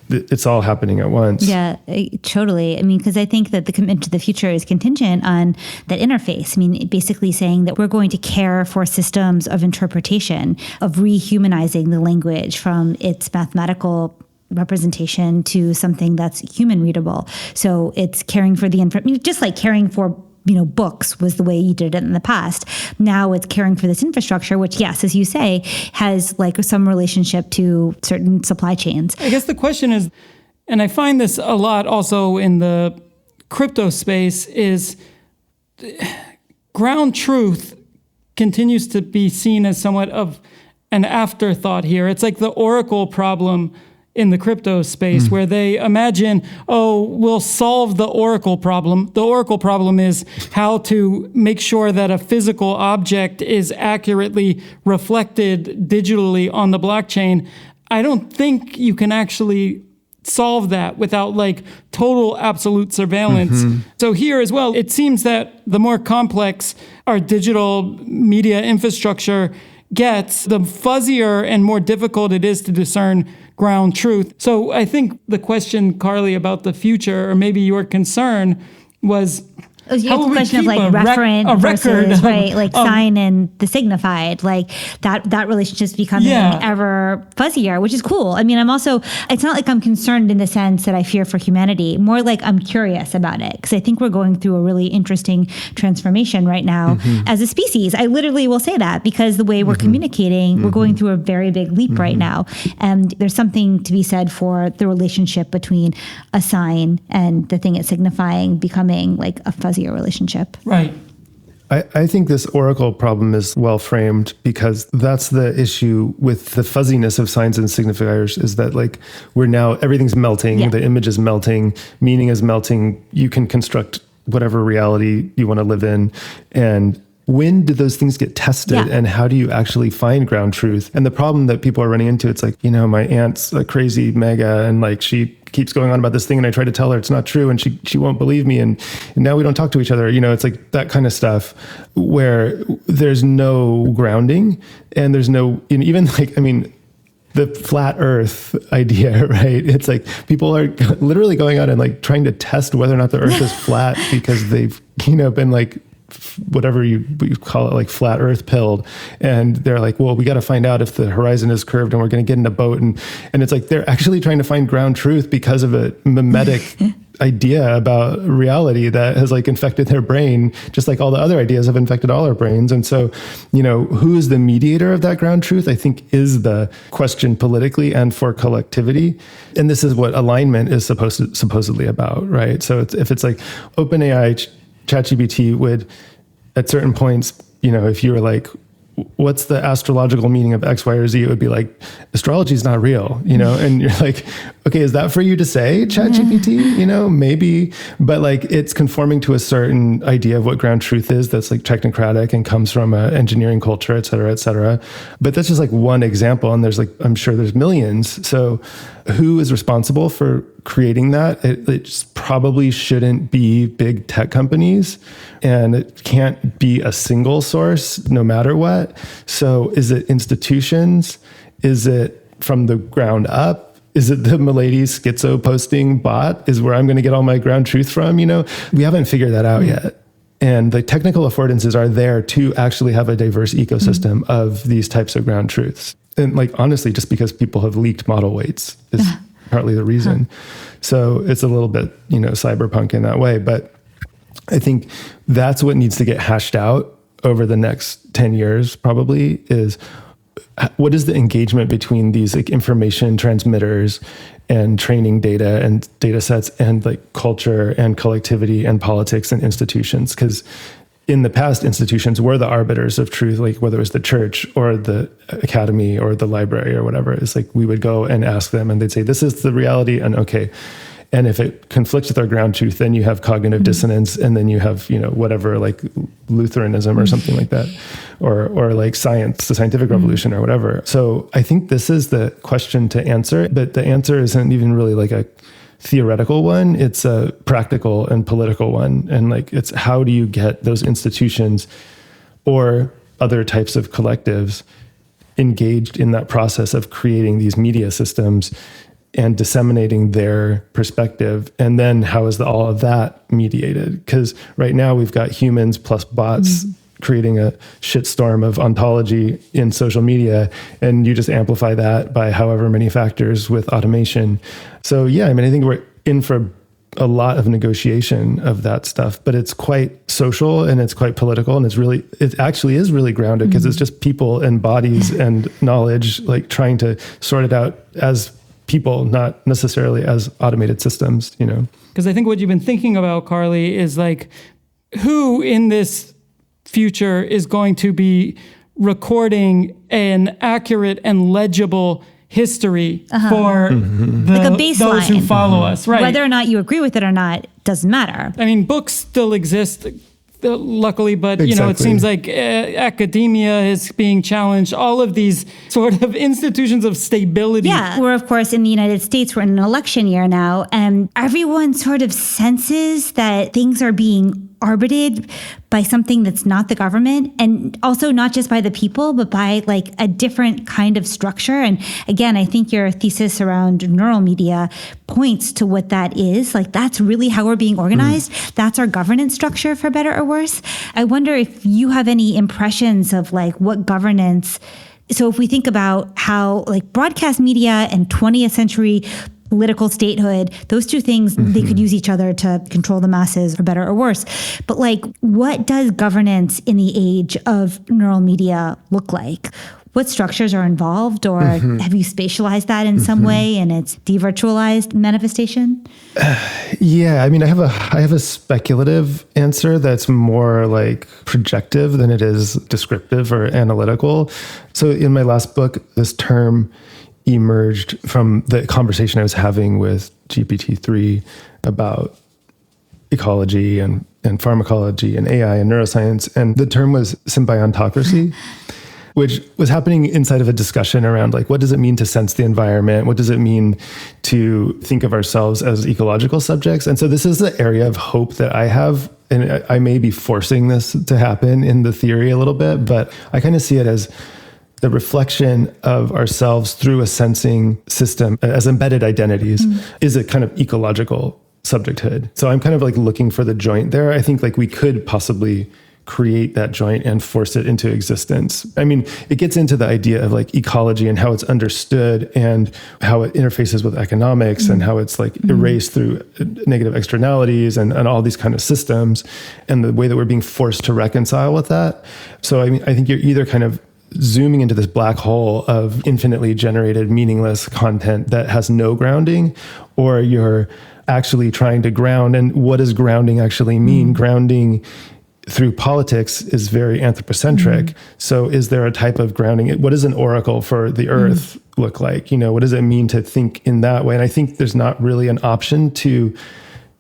S7: it's all happening at once.
S6: Yeah, totally. I mean, because I think that the commitment to the future is contingent on that interface. I mean, basically saying that we're going to care for systems of interpretation, of rehumanizing the language from its mathematical representation to something that's human readable. So it's caring for the just like caring for books was the way you did it in the past. Now it's caring for this infrastructure, which, yes, as you say, has like some relationship to certain supply chains.
S5: I guess the question is, and I find this a lot also in the crypto space, is ground truth continues to be seen as somewhat of an afterthought here. It's like the Oracle problem in the crypto space, where they imagine, we'll solve the Oracle problem. The Oracle problem is how to make sure that a physical object is accurately reflected digitally on the blockchain. I don't think you can actually solve that without like total absolute surveillance. So here as well, it seems that the more complex our digital media infrastructure gets, the fuzzier and more difficult it is to discern ground truth. So I think the question, Carly, about the future, or maybe your concern, was
S6: you have the question of like referent versus like sign and the signified, like that relationship's becoming ever fuzzier, which is cool. I mean, it's not like I'm concerned in the sense that I fear for humanity, more like I'm curious about it, because I think we're going through a really interesting transformation right now as a species. I literally will say that, because the way we're communicating, we're going through a very big leap right now. And there's something to be said for the relationship between a sign and the thing it's signifying becoming like a fuzzy relationship.
S5: Right.
S7: I think this Oracle problem is well framed, because that's the issue with the fuzziness of signs and signifiers, is that like everything's melting, the image is melting, meaning is melting. You can construct whatever reality you want to live in. And when do those things get tested, and how do you actually find ground truth? And the problem that people are running into, it's like, my aunt's a crazy mega, and like she keeps going on about this thing, and I try to tell her it's not true, and she won't believe me, and now we don't talk to each other. It's like that kind of stuff where there's no grounding, and there's no, even like, the flat earth idea, right? It's like people are literally going out and like trying to test whether or not the earth is flat, because they've, been like, whatever you call it, like flat earth pilled. And they're like, well, we got to find out if the horizon is curved, and we're going to get in a boat. And it's like, they're actually trying to find ground truth because of a mimetic idea about reality that has like infected their brain, just like all the other ideas have infected all our brains. And so, who is the mediator of that ground truth, I think, is the question politically and for collectivity. And this is what alignment is supposedly about, right? So if it's like OpenAI, ChatGPT would, at certain points, if you were like, what's the astrological meaning of X, Y, or Z? It would be like, astrology is not real, and you're like, okay, is that for you to say, ChatGPT? Maybe, but like it's conforming to a certain idea of what ground truth is that's like technocratic and comes from an engineering culture, et cetera, et cetera. But that's just like one example. And there's like, I'm sure there's millions. So who is responsible for creating that? It just probably shouldn't be big tech companies, and it can't be a single source no matter what. So is it institutions? Is it from the ground up? Is it the Milady schizo posting bot is where I'm going to get all my ground truth from? We haven't figured that out yet. And the technical affordances are there to actually have a diverse ecosystem of these types of ground truths. And like, honestly, just because people have leaked model weights is partly the reason. So it's a little bit, cyberpunk in that way. But I think that's what needs to get hashed out over the next 10 years, probably, is what is the engagement between these like information transmitters and training data and data sets and like culture and collectivity and politics and institutions? Because in the past, institutions were the arbiters of truth, like whether it was the church or the academy or the library or whatever. It's like we would go and ask them, and they'd say, this is the reality, and okay. And if it conflicts with our ground truth, then you have cognitive dissonance, and then you have, whatever, like Lutheranism or something like that, or like science, the scientific revolution or whatever. So I think this is the question to answer, but the answer isn't even really like a theoretical one. It's a practical and political one. And like, it's how do you get those institutions or other types of collectives engaged in that process of creating these media systems and disseminating their perspective. And then how is all of that mediated? Because right now we've got humans plus bots creating a shitstorm of ontology in social media, and you just amplify that by however many factors with automation. So yeah, I mean, I think we're in for a lot of negotiation of that stuff, but it's quite social and it's quite political, and it actually is really grounded because it's just people and bodies and knowledge, like trying to sort it out as people, not necessarily as automated systems, you know?
S5: Because I think what you've been thinking about, Carly, is like, who in this future is going to be recording an accurate and legible history for
S6: like a baseline.
S5: those who follow us, right?
S6: Whether or not you agree with it or not doesn't matter.
S5: I mean, books still exist, luckily, but you know, it seems like academia is being challenged. All of these sort of institutions of stability.
S6: Yeah, we're of course in the United States, we're in an election year now, and everyone sort of senses that things are being arbitrated by something that's not the government, and also not just by the people, but by like a different kind of structure. And again, I think your thesis around neural media points to what that is. Like, that's really how we're being organized. That's our governance structure, for better or worse. I wonder if you have any impressions of like what governance. So if we think about how like broadcast media and 20th century political statehood, those two things, they could use each other to control the masses, for better or worse. But like, what does governance in the age of neural media look like? What structures are involved, or have you spatialized that in some way in its devirtualized manifestation?
S7: Yeah, I mean, I have a speculative answer that's more like projective than it is descriptive or analytical. So in my last book, this term emerged from the conversation I was having with GPT-3 about ecology and pharmacology and AI and neuroscience. And the term was symbiontocracy, which was happening inside of a discussion around like, what does it mean to sense the environment? What does it mean to think of ourselves as ecological subjects? And so this is the area of hope that I have. And I may be forcing this to happen in the theory a little bit, but I kind of see it as the reflection of ourselves through a sensing system as embedded identities is a kind of ecological subjecthood. So I'm kind of like looking for the joint there. I think like we could possibly create that joint and force it into existence. I mean, it gets into the idea of like ecology and how it's understood and how it interfaces with economics and how it's like erased through negative externalities and all these kind of systems, and the way that we're being forced to reconcile with that. So I mean, I think you're either kind of zooming into this black hole of infinitely generated meaningless content that has no grounding, or you're actually trying to ground. And what does grounding actually mean? Grounding through politics is very anthropocentric. So is there a type of grounding? What does an oracle for the earth look like? You know, what does it mean to think in that way? And I think there's not really an option to,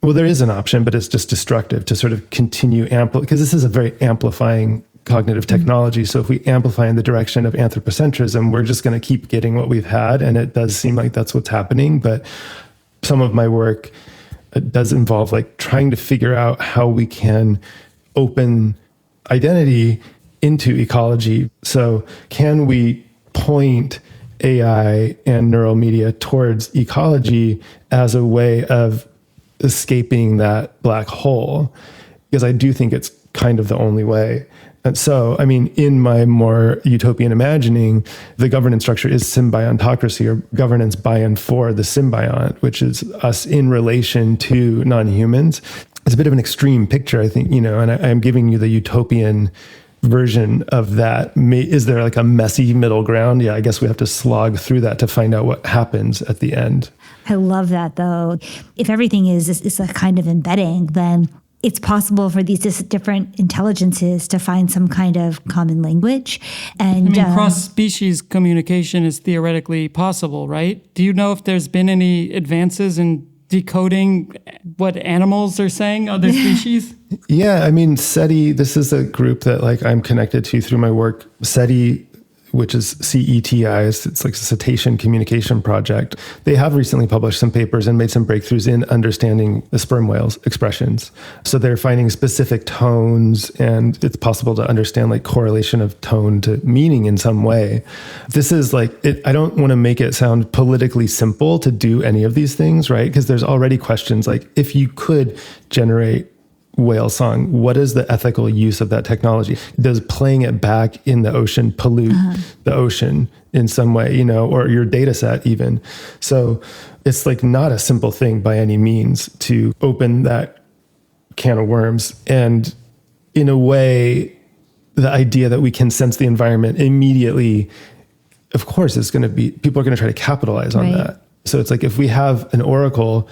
S7: well, there is an option, but it's just destructive to sort of continue because this is a very amplifying cognitive technology. So if we amplify in the direction of anthropocentrism, we're just going to keep getting what we've had. And it does seem like that's what's happening. But some of my work does involve like trying to figure out how we can open identity into ecology. So can we point AI and neural media towards ecology as a way of escaping that black hole? Because I do think it's kind of the only way. And so, I mean, in my more utopian imagining, the governance structure is symbiontocracy, or governance by and for the symbiont, which is us in relation to non-humans. It's a bit of an extreme picture, I think, you know, and I'm giving you the utopian version of that. Is there like a messy middle ground? Yeah, I guess we have to slog through that to find out what happens at the end.
S6: I love that, though. If everything is a kind of embedding, then it's possible for these different intelligences to find some kind of common language. And
S5: I mean, cross-species communication is theoretically possible, right? Do you know if there's been any advances in decoding what animals are saying, other species?
S7: Yeah, I mean, SETI, this is a group that like I'm connected to through my work. SETI which is CETI, it's like a cetacean communication project. They have recently published some papers and made some breakthroughs in understanding the sperm whales' expressions. So they're finding specific tones, and it's possible to understand like correlation of tone to meaning in some way. This is like, I don't want to make it sound politically simple to do any of these things, right? Because there's already questions like, if you could generate whale song, what is the ethical use of that technology? Does playing it back in the ocean pollute the ocean in some way, you know, or your data set even? So it's like not a simple thing by any means to open that can of worms. And in a way, the idea that we can sense the environment immediately, of course, it's going to be, people are going to try to capitalize on that. So it's like, if we have an oracle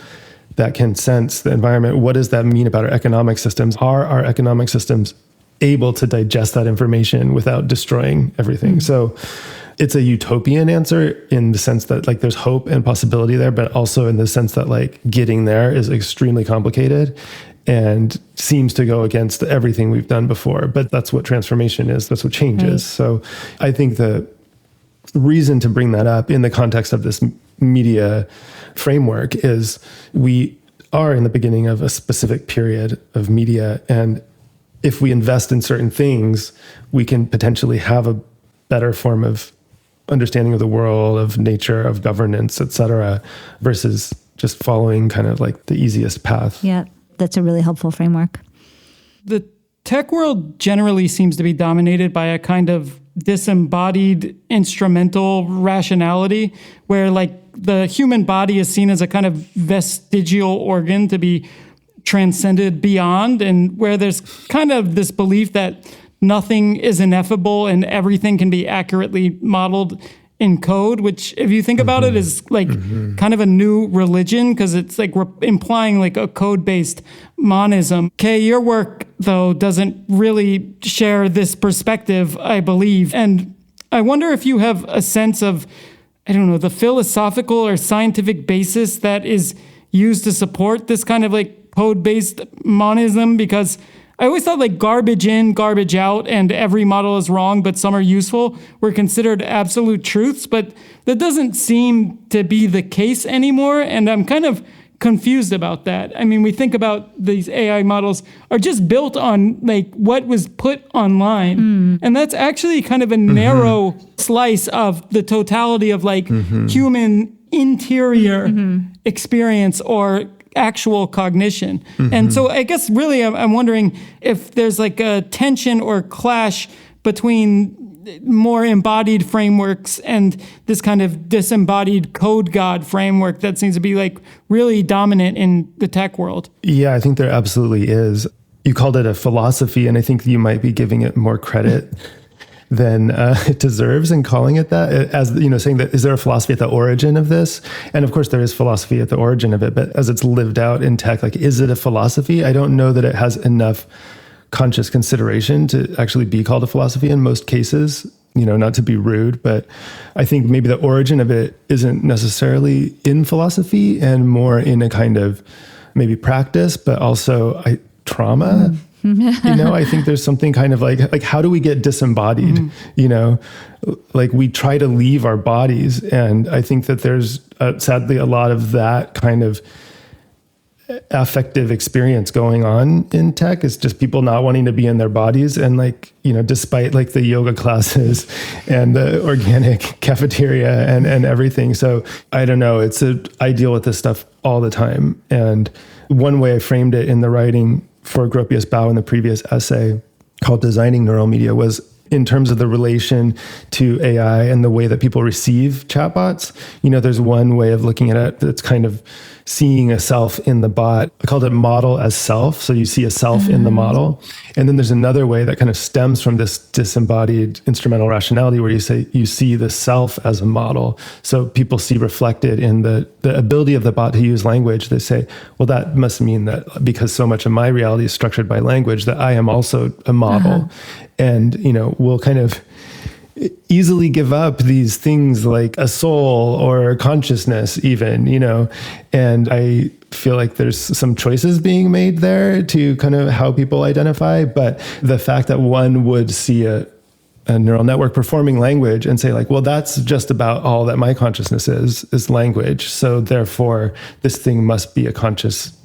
S7: that can sense the environment, what does that mean about our economic systems? Are our economic systems able to digest that information without destroying everything? So it's a utopian answer in the sense that like there's hope and possibility there, but also in the sense that like getting there is extremely complicated and seems to go against everything we've done before. But that's what transformation is. That's what change is. So I think the reason to bring that up in the context of this media framework is we are in the beginning of a specific period of media. And if we invest in certain things, we can potentially have a better form of understanding of the world, of nature, of governance, et cetera, versus just following kind of like the easiest path.
S6: Yeah, that's a really helpful framework.
S5: The tech world generally seems to be dominated by a kind of disembodied instrumental rationality where like the human body is seen as a kind of vestigial organ to be transcended beyond, and where there's kind of this belief that nothing is ineffable and everything can be accurately modeled in code, which if you think about it is like kind of a new religion because it's like we're implying like a code-based monism. Kay, your work though doesn't really share this perspective, I believe. And I wonder if you have a sense of, I don't know, the philosophical or scientific basis that is used to support this kind of like code-based monism, because I always thought like garbage in, garbage out, and every model is wrong, but some are useful, were considered absolute truths, but that doesn't seem to be the case anymore, and I'm kind of confused about that. I mean, we think about these AI models are just built on like what was put online, and that's actually kind of a narrow slice of the totality of like human interior experience or actual cognition. And so I guess really I'm wondering if there's like a tension or clash between more embodied frameworks and this kind of disembodied code god framework that seems to be like really dominant in the tech world.
S7: Yeah, I think there absolutely is. You called it a philosophy, and I think you might be giving it more credit than it deserves in calling it that, as you know, saying that, is there a philosophy at the origin of this? And of course there is philosophy at the origin of it, but as it's lived out in tech, like, is it a philosophy? I don't know that it has enough conscious consideration to actually be called a philosophy in most cases, you know, not to be rude, but I think maybe the origin of it isn't necessarily in philosophy and more in a kind of maybe practice, but also trauma. You know, I think there's something kind of like how do we get disembodied? You know, like we try to leave our bodies. And I think that there's sadly a lot of that kind of affective experience going on in tech. Is just people not wanting to be in their bodies. And like, you know, despite like the yoga classes and the organic cafeteria and everything. So I don't know, I deal with this stuff all the time. And one way I framed it in the writing for Gropius Bao in the previous essay called Designing Neural Media was in terms of the relation to AI and the way that people receive chatbots. You know, there's one way of looking at it that's kind of seeing a self in the bot. I called it model as self. So you see a self in the model. And then there's another way that kind of stems from this disembodied instrumental rationality where you say you see the self as a model. So people see reflected in the ability of the bot to use language. They say, well, that must mean that because so much of my reality is structured by language, that I am also a model. And, you know, we'll kind of easily give up these things like a soul or consciousness even, you know, and I feel like there's some choices being made there to kind of how people identify. But the fact that one would see a a neural network performing language and say like, well, that's just about all that my consciousness is language. So therefore this thing must be a conscious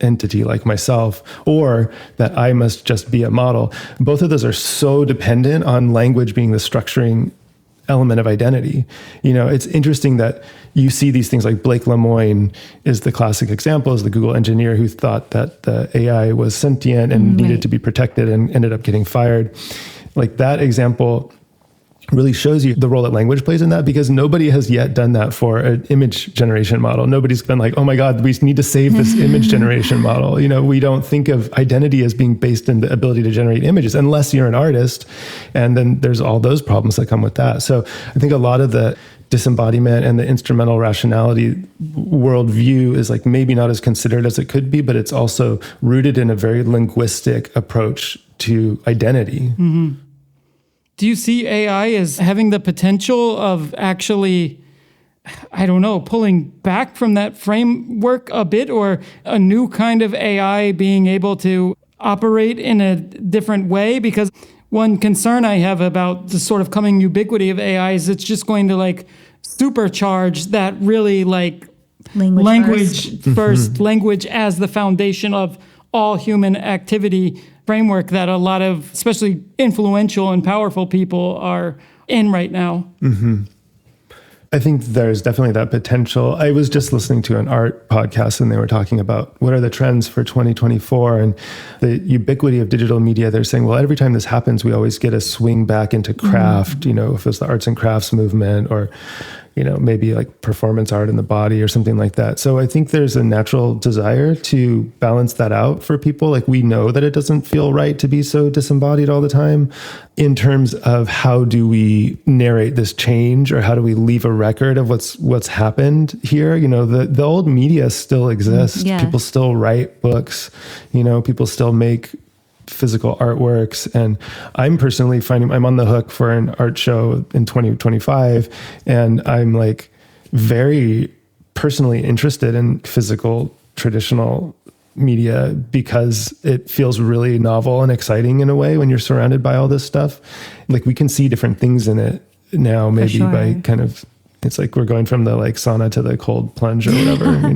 S7: entity like myself, or that I must just be a model. Both of those are so dependent on language being the structuring element of identity. It's interesting that you see these things like Blake Lemoine is the classic example, is the Google engineer who thought that the AI was sentient and needed to be protected and ended up getting fired. Like that example really shows you the role that language plays in that, because nobody has yet done that for an image generation model. Nobody's been like, oh my God, we need to save this image generation model. We don't think of identity as being based in the ability to generate images, unless you're an artist. And then there's all those problems that come with that. So I think a lot of the disembodiment and the instrumental rationality worldview is like maybe not as considered as it could be, but it's also rooted in a very linguistic approach to identity.
S5: Mm-hmm. Do you see AI as having the potential of actually, I don't know, pulling back from that framework a bit, or a new kind of AI being able to operate in a different way? Because one concern I have about the sort of coming ubiquity of AI is it's just going to like supercharge that really like language first, language as the foundation of all human activity framework that a lot of, especially influential and powerful people are in right now.
S7: Mm-hmm. I think there's definitely that potential. I was just listening to an art podcast and they were talking about what are the trends for 2024 and the ubiquity of digital media. They're saying, well, every time this happens, we always get a swing back into craft, if it's the arts and crafts movement, or maybe like performance art in the body or something like that. So I think there's a natural desire to balance that out for people. Like we know that it doesn't feel right to be so disembodied all the time, in terms of how do we narrate this change, or how do we leave a record of what's happened here? The old media still exists.
S6: Yeah.
S7: People still write books, people still make physical artworks. And I'm personally finding I'm on the hook for an art show in 2025. And I'm like very personally interested in physical traditional media because it feels really novel and exciting in a way when you're surrounded by all this stuff. Like we can see different things in it now, maybe by kind of, it's like we're going from the like sauna to the cold plunge or whatever,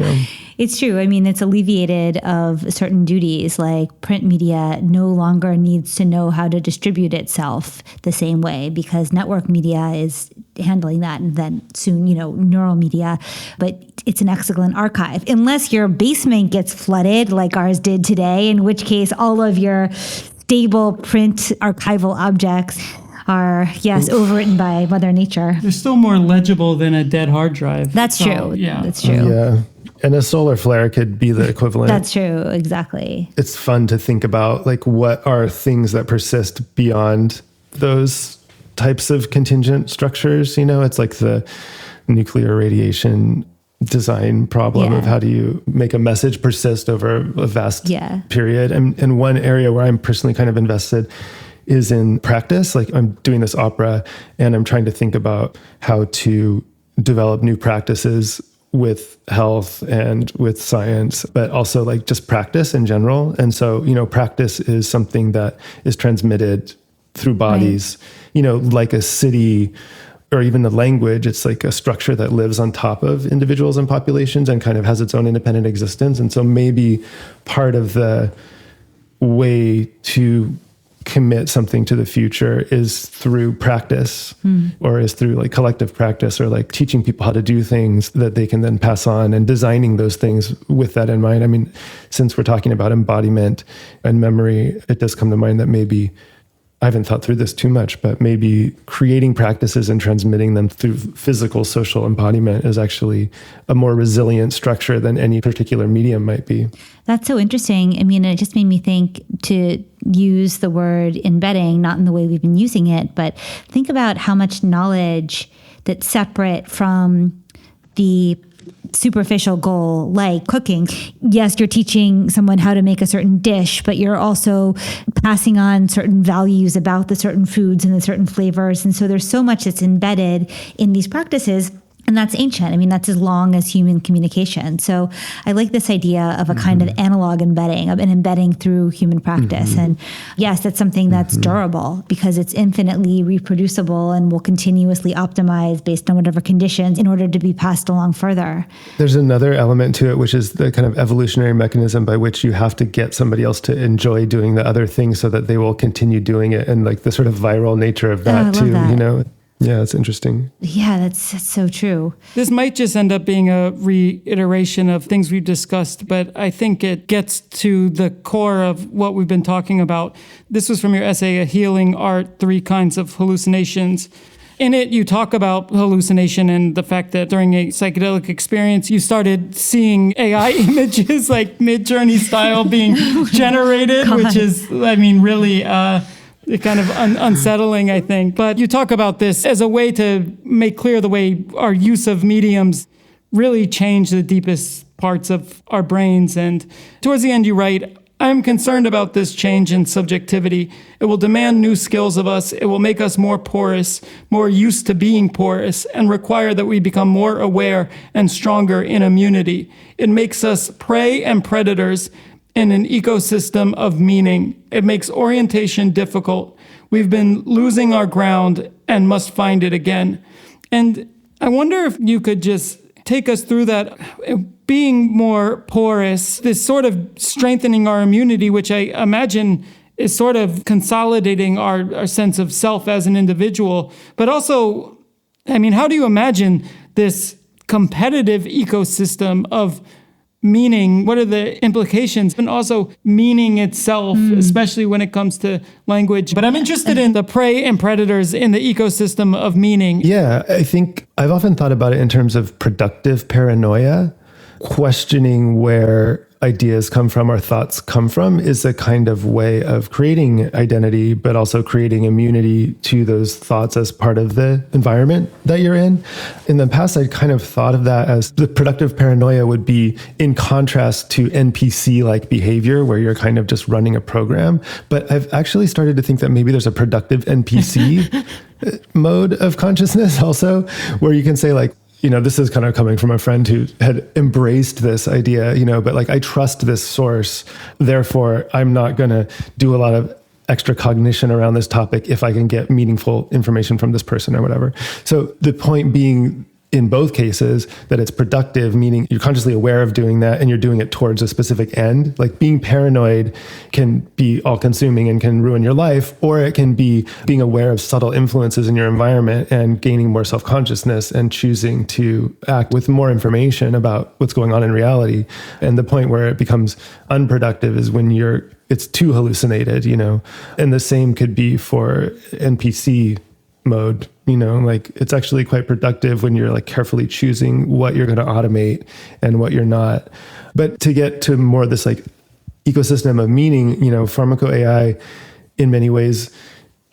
S6: It's true. I mean, it's alleviated of certain duties, like print media no longer needs to know how to distribute itself the same way, because network media is handling that, and then soon, neural media. But it's an excellent archive, unless your basement gets flooded like ours did today, in which case all of your stable print archival objects are, overwritten by Mother Nature.
S5: They're still more legible than a dead hard drive.
S6: That's true.
S5: Yeah.
S6: That's true.
S7: Yeah. And a solar flare could be the equivalent.
S6: That's true. Exactly.
S7: It's fun to think about like what are things that persist beyond those types of contingent structures. It's like the nuclear radiation design problem of how do you make a message persist over a vast period. And one area where I'm personally kind of invested is in practice. Like I'm doing this opera and I'm trying to think about how to develop new practices with health and with science, but also like just practice in general. And so, practice is something that is transmitted through bodies, like a city or even the language. It's like a structure that lives on top of individuals and populations and kind of has its own independent existence. And so maybe part of the way to commit something to the future is through practice, or is through like collective practice, or like teaching people how to do things that they can then pass on, and designing those things with that in mind. I mean, since we're talking about embodiment and memory, it does come to mind that maybe, I haven't thought through this too much, but maybe creating practices and transmitting them through physical social embodiment is actually a more resilient structure than any particular medium might be. That's
S6: so interesting. I mean, it just made me think to use the word embedding, not in the way we've been using it, but think about how much knowledge that's separate from the superficial goal, like cooking. Yes, you're teaching someone how to make a certain dish, but you're also passing on certain values about the certain foods and the certain flavors. And so there's so much that's embedded in these practices. And that's ancient. I mean, that's as long as human communication. So I like this idea of a kind of analog embedding, of an embedding through human practice. And yes, that's something that's durable because it's infinitely reproducible and will continuously optimize based on whatever conditions in order to be passed along further.
S7: There's another element to it, which is the kind of evolutionary mechanism by which you have to get somebody else to enjoy doing the other thing so that they will continue doing it. And like the sort of viral nature of that too, you know? Yeah, it's interesting.
S6: Yeah, that's so true.
S5: This might just end up being a reiteration of things we've discussed, but I think it gets to the core of what we've been talking about. This was from your essay, A Healing Art, 3 Kinds of Hallucinations. In it, you talk about hallucination and the fact that during a psychedelic experience, you started seeing AI images like Mid-Journey style being generated, which is, I mean, really... kind of unsettling, I think. But you talk about this as a way to make clear the way our use of mediums really change the deepest parts of our brains. And towards the end, you write, I'm concerned about this change in subjectivity. It will demand new skills of us. It will make us more porous, more used to being porous, and require that we become more aware and stronger in immunity. It makes us prey and predators in an ecosystem of meaning. It makes orientation difficult. We've been losing our ground and must find it again. And I wonder if you could just take us through that, being more porous, this sort of strengthening our immunity, which I imagine is sort of consolidating our sense of self as an individual. But also, I mean, how do you imagine this competitive ecosystem of meaning? What are the implications? And also meaning itself, especially when it comes to language. But I'm interested in the prey and predators in the ecosystem of meaning.
S7: Yeah, I think I've often thought about it in terms of productive paranoia. Questioning where ideas come from or thoughts come from is a kind of way of creating identity, but also creating immunity to those thoughts as part of the environment that you're in. In the past, I kind of thought of that as the productive paranoia would be in contrast to NPC-like behavior, where you're kind of just running a program. But I've actually started to think that maybe there's a productive NPC mode of consciousness also, where you can say like, you know, this is kind of coming from a friend who had embraced this idea, you know, but like, I trust this source, therefore I'm not going to do a lot of extra cognition around this topic if I can get meaningful information from this person or whatever. So the point being, in both cases, that it's productive, meaning you're consciously aware of doing that and you're doing it towards a specific end. Like being paranoid can be all-consuming and can ruin your life, or it can be being aware of subtle influences in your environment and gaining more self-consciousness and choosing to act with more information about what's going on in reality. And the point where it becomes unproductive is when it's too hallucinated, you know. And the same could be for NPC mode, you know, like it's actually quite productive when you're like carefully choosing what you're going to automate and what you're not. But to get to more this like ecosystem of meaning, you know, Pharmako-AI in many ways,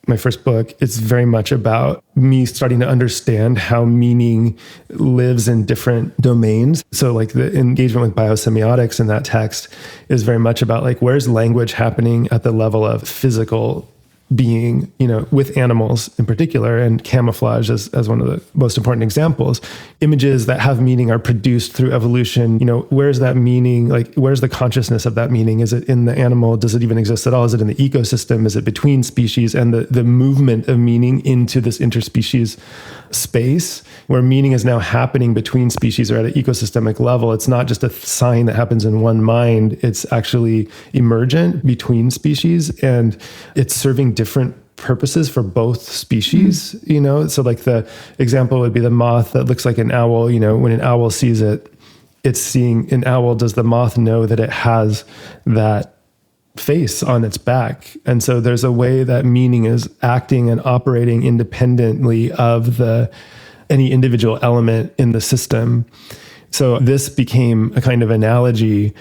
S7: my first book, it's very much about me starting to understand how meaning lives in different domains. So like the engagement with biosemiotics in that text is very much about like, where's language happening at the level of physical being, you know, with animals in particular, and camouflage as one of the most important examples. Images that have meaning are produced through evolution. You know, where's that meaning? Like, where's the consciousness of that meaning? Is it in the animal? Does it even exist at all? Is it in the ecosystem? Is it between species? And the movement of meaning into this interspecies space where meaning is now happening between species or at an ecosystemic level. It's not just a sign that happens in one mind. It's actually emergent between species, and it's serving different purposes for both species, you know? So like the example would be the moth that looks like an owl. You know, when an owl sees it, it's seeing an owl. Does the moth know that it has that face on its back? And so there's a way that meaning is acting and operating independently of any individual element in the system. So this became a kind of analogy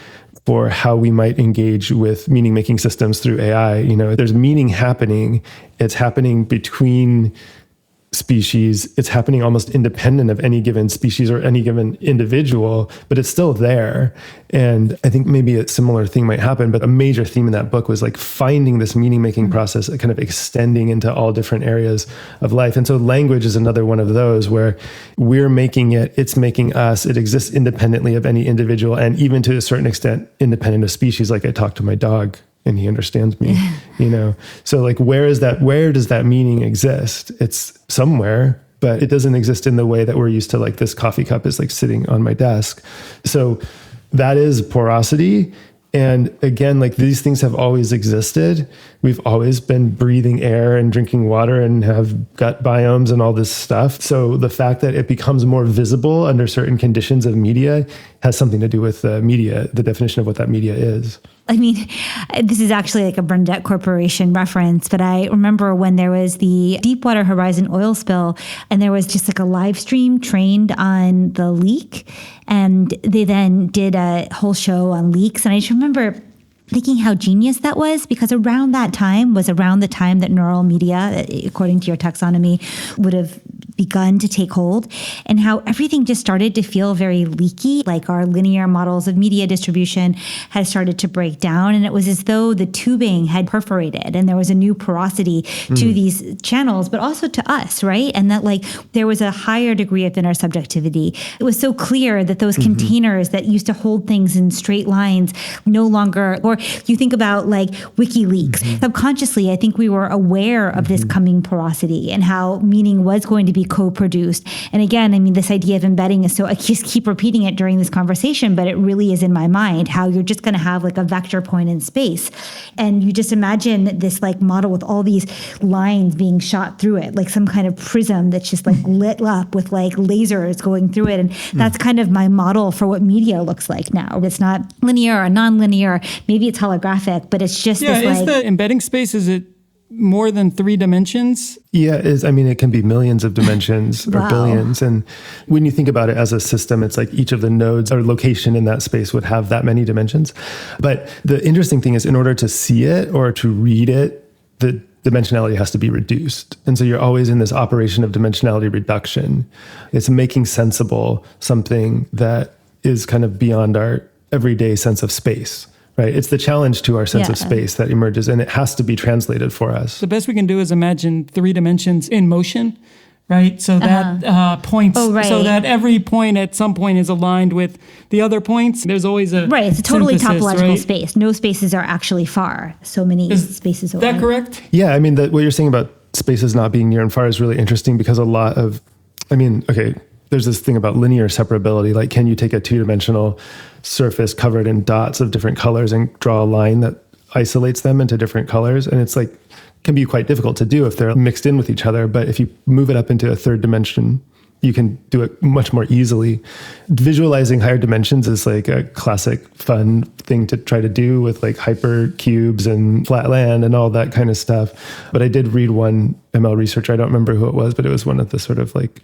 S7: for how we might engage with meaning-making systems through AI. You know, there's meaning happening. It's happening between species. It's happening almost independent of any given species or any given individual, but it's still there. And I think maybe a similar thing might happen, but a major theme in that book was like finding this meaning-making process, kind of extending into all different areas of life. And so language is another one of those where we're making it, it's making us, it exists independently of any individual, and even to a certain extent, independent of species. Like I talk to my dog and he understands me, So like, where does that meaning exist? It's somewhere, but it doesn't exist in the way that we're used to. Like this coffee cup is like sitting on my desk. So that is porosity. And again, like these things have always existed. We've always been breathing air and drinking water and have gut biomes and all this stuff. So the fact that it becomes more visible under certain conditions of media has something to do with media, the definition of what that media is.
S6: I mean, this is actually like a Burnett Corporation reference, but I remember when there was the Deepwater Horizon oil spill and there was just like a live stream trained on the leak. And they then did a whole show on leaks. And I just remember thinking how genius that was, because around that time was around the time that neural media, according to your taxonomy, would have begun to take hold, and how everything just started to feel very leaky, like our linear models of media distribution had started to break down. And it was as though the tubing had perforated and there was a new porosity to these channels, but also to us, right? And that like there was a higher degree of intersubjectivity. It was so clear that those containers that used to hold things in straight lines no longer, or you think about like WikiLeaks, subconsciously, I think we were aware of this coming porosity and how meaning was going to be co-produced. And again, I mean, this idea of embedding is so, I just keep repeating it during this conversation, but it really is in my mind, how you're just going to have like a vector point in space. And you just imagine this like model with all these lines being shot through it, like some kind of prism that's just like lit up with like lasers going through it. And that's kind of my model for what media looks like now. It's not linear or non-linear. Maybe it's holographic, but it's just this
S5: is the embedding space, is it more than 3 dimensions?
S7: Yeah, it can be millions of dimensions or billions. And when you think about it as a system, it's like each of the nodes or location in that space would have that many dimensions. But the interesting thing is, in order to see it or to read it, the dimensionality has to be reduced. And so you're always in this operation of dimensionality reduction. It's making sensible something that is kind of beyond our everyday sense of space. Right. It's the challenge to our sense of space that emerges, and it has to be translated for us.
S5: The best we can do is imagine 3 dimensions in motion, right? So that points, so that every point at some point is aligned with the other points. There's always a
S6: it's a totally topological space. No spaces are actually far. So many spaces away.
S5: Is that correct?
S7: Yeah. I mean, what you're saying about spaces not being near and far is really interesting, because a lot of, there's this thing about linear separability. Like, can you take a 2-dimensional surface covered in dots of different colors and draw a line that isolates them into different colors? And it's like, can be quite difficult to do if they're mixed in with each other. But if you move it up into a 3rd dimension, you can do it much more easily. Visualizing higher dimensions is like a classic fun thing to try to do with like hypercubes and flatland and all that kind of stuff. But I did read one ML researcher, I don't remember who it was, but it was one of the sort of like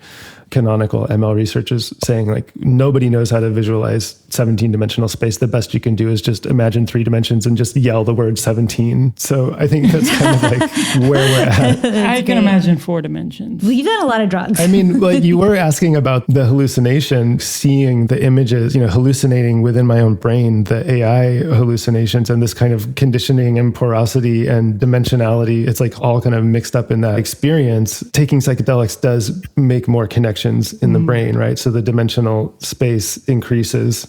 S7: canonical ML researchers saying like, nobody knows how to visualize 17-dimensional space. The best you can do is just imagine 3 dimensions and just yell the word 17. So I think that's kind of like where we're at.
S5: I can imagine 4 dimensions.
S6: Well, you've done a lot of drugs.
S7: I mean, like you were asking about the hallucination, seeing the images, hallucinating within my own brain, the AI hallucinations and this kind of conditioning and porosity and dimensionality. It's like all kind of mixed up in that experience. Taking psychedelics does make more connections in the brain, right? So the dimensional space increases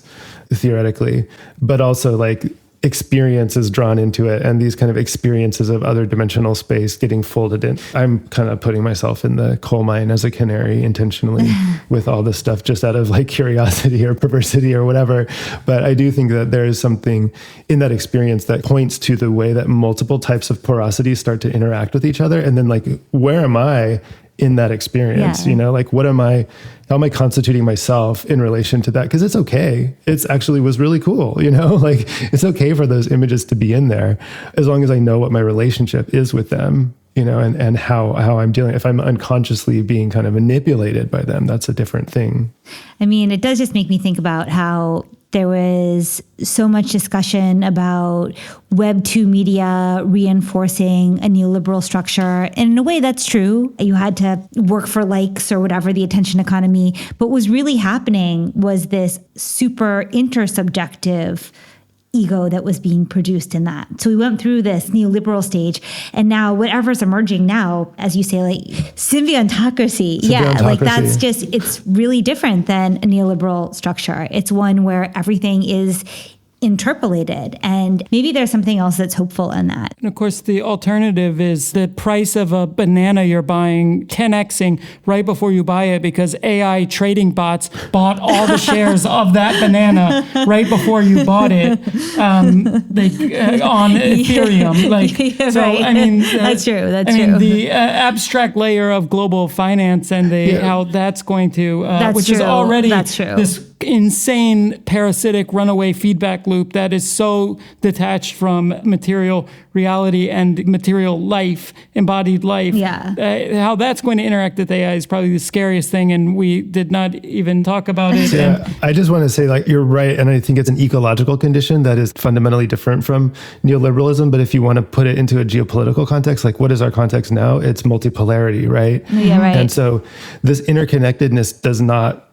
S7: theoretically, but also like experience is drawn into it, and these kind of experiences of other dimensional space getting folded in. I'm kind of putting myself in the coal mine as a canary intentionally with all this stuff, just out of like curiosity or perversity or whatever. But I do think that there is something in that experience that points to the way that multiple types of porosity start to interact with each other. And then like, where am I in that experience? Like how am I constituting myself in relation to that? Because it's okay. It's actually was really cool, like it's okay for those images to be in there, as long as I know what my relationship is with them, and how I'm dealing. If I'm unconsciously being kind of manipulated by them, that's a different thing.
S6: I mean, it does just make me think about how there was so much discussion about Web 2 media reinforcing a neoliberal structure. And in a way, that's true. You had to work for likes or whatever, the attention economy. But what was really happening was this super intersubjective ego that was being produced in that. So we went through this neoliberal stage, and now whatever's emerging now, as you say, like symbiontocracy. Yeah, like that's just, it's really different than a neoliberal structure. It's one where everything is interpolated, and maybe there's something else that's hopeful in that.
S5: And of course, the alternative is the price of a banana you're buying 10xing right before you buy it because AI trading bots bought all the shares of that banana right before you bought it on Ethereum. So,
S6: right.
S5: I mean,
S6: that's true. That's
S5: true.
S6: true.
S5: The abstract layer of global finance and how that's going to, which
S6: true.
S5: is already
S6: That's true.
S5: this insane parasitic runaway feedback loop that is so detached from material reality and material life, embodied life.
S6: Yeah.
S5: How that's going to interact with AI is probably the scariest thing, and we did not even talk about it.
S7: Yeah, I just want to say, like, you're right, and I think it's an ecological condition that is fundamentally different from neoliberalism, but if you want to put it into a geopolitical context, like what is our context now? It's multipolarity, right?
S6: Yeah, right.
S7: And so this interconnectedness does not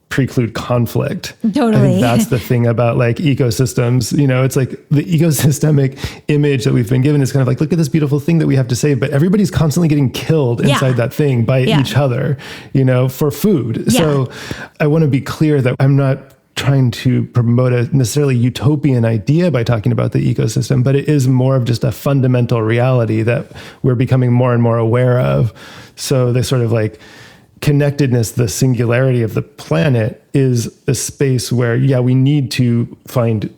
S7: preclude conflict.
S6: Totally.
S7: I think that's the thing about like ecosystems. You know, it's like the ecosystemic image that we've been given is kind of like, look at this beautiful thing that we have to save, but everybody's constantly getting killed inside that thing by each other, you know, for food.
S6: Yeah.
S7: So I want to be clear that I'm not trying to promote a necessarily utopian idea by talking about the ecosystem, but it is more of just a fundamental reality that we're becoming more and more aware of. So the sort of like connectedness, the singularity of the planet is a space where, we need to find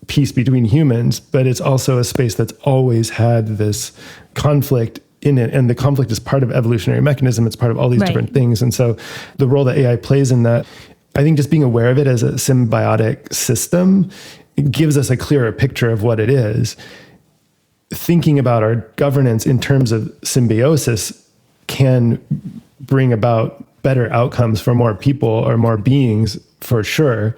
S7: peace between humans, but it's also a space that's always had this conflict in it. And the conflict is part of evolutionary mechanism. It's part of all these different things. And so the role that AI plays in that, I think just being aware of it as a symbiotic system, it gives us a clearer picture of what it is. Thinking about our governance in terms of symbiosis can bring about better outcomes for more people or more beings, for sure.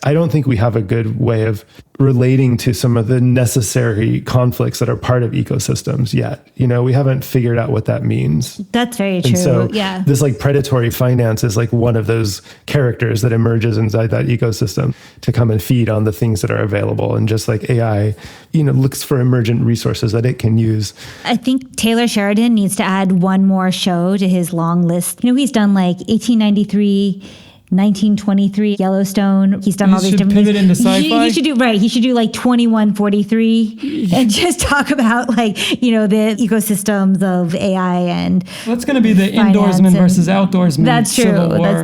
S7: I don't think we have a good way of relating to some of the necessary conflicts that are part of ecosystems yet. You know, we haven't figured out what that means.
S6: That's very true.
S7: And so
S6: yeah.
S7: This like predatory finance is like one of those characters that emerges inside that ecosystem to come and feed on the things that are available. And just like AI, you know, looks for emergent resources that it can use.
S6: I think Taylor Sheridan needs to add one more show to his long list. You know, he's done like 1893, 1923, Yellowstone. He's done all these different
S5: things. Pivot into sci-fi?
S6: He should do, right. He should do like 2143 and just talk about like, you know, the ecosystems of AI and
S5: that's going to be the indoorsman versus outdoorsman.
S6: That's true.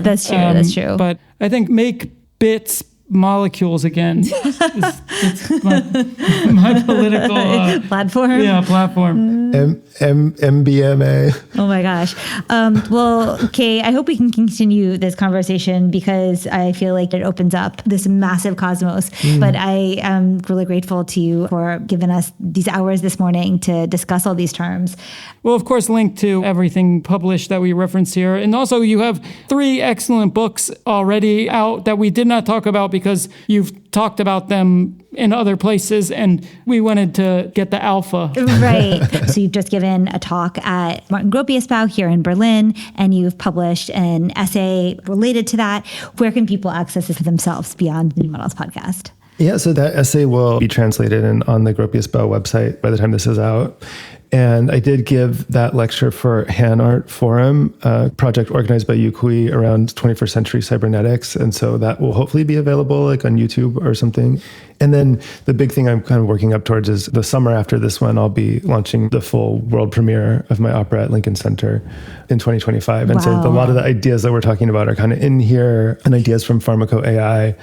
S6: That's true. That's true.
S5: But I think make bits molecules again. It's my political
S6: platform.
S5: Yeah, platform.
S7: MBMA.
S6: Oh my gosh. Well, Kay, I hope we can continue this conversation because I feel like it opens up this massive cosmos. But I am really grateful to you for giving us these hours this morning to discuss all these terms.
S5: We'll, of course, link to everything published that we referenced here. And also, you have 3 excellent books already out that we did not talk about because you've talked about them in other places, and we wanted to get the alpha.
S6: Right. So you've just given a talk at Martin Gropius Bau here in Berlin, and you've published an essay related to that. Where can people access this for themselves beyond the New Models podcast?
S7: Yeah, so that essay will be translated on the Gropius Bau website by the time this is out. And I did give that lecture for Han Art Forum, a project organized by Yu Kui around 21st century cybernetics. And so that will hopefully be available like on YouTube or something. And then the big thing I'm kind of working up towards is the summer after this one, I'll be launching the full world premiere of my opera at Lincoln Center in 2025. And so a lot of the ideas that we're talking about are kind of in here and ideas from Pharmako-AI.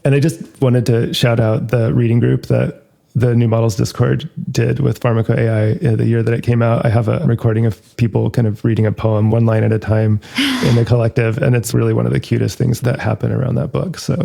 S7: And I just wanted to shout out the reading group that the New Models Discord did with Pharmako-AI the year that it came out. I have a recording of people kind of reading a poem one line at a time in the collective. And it's really one of the cutest things that happen around that book. So,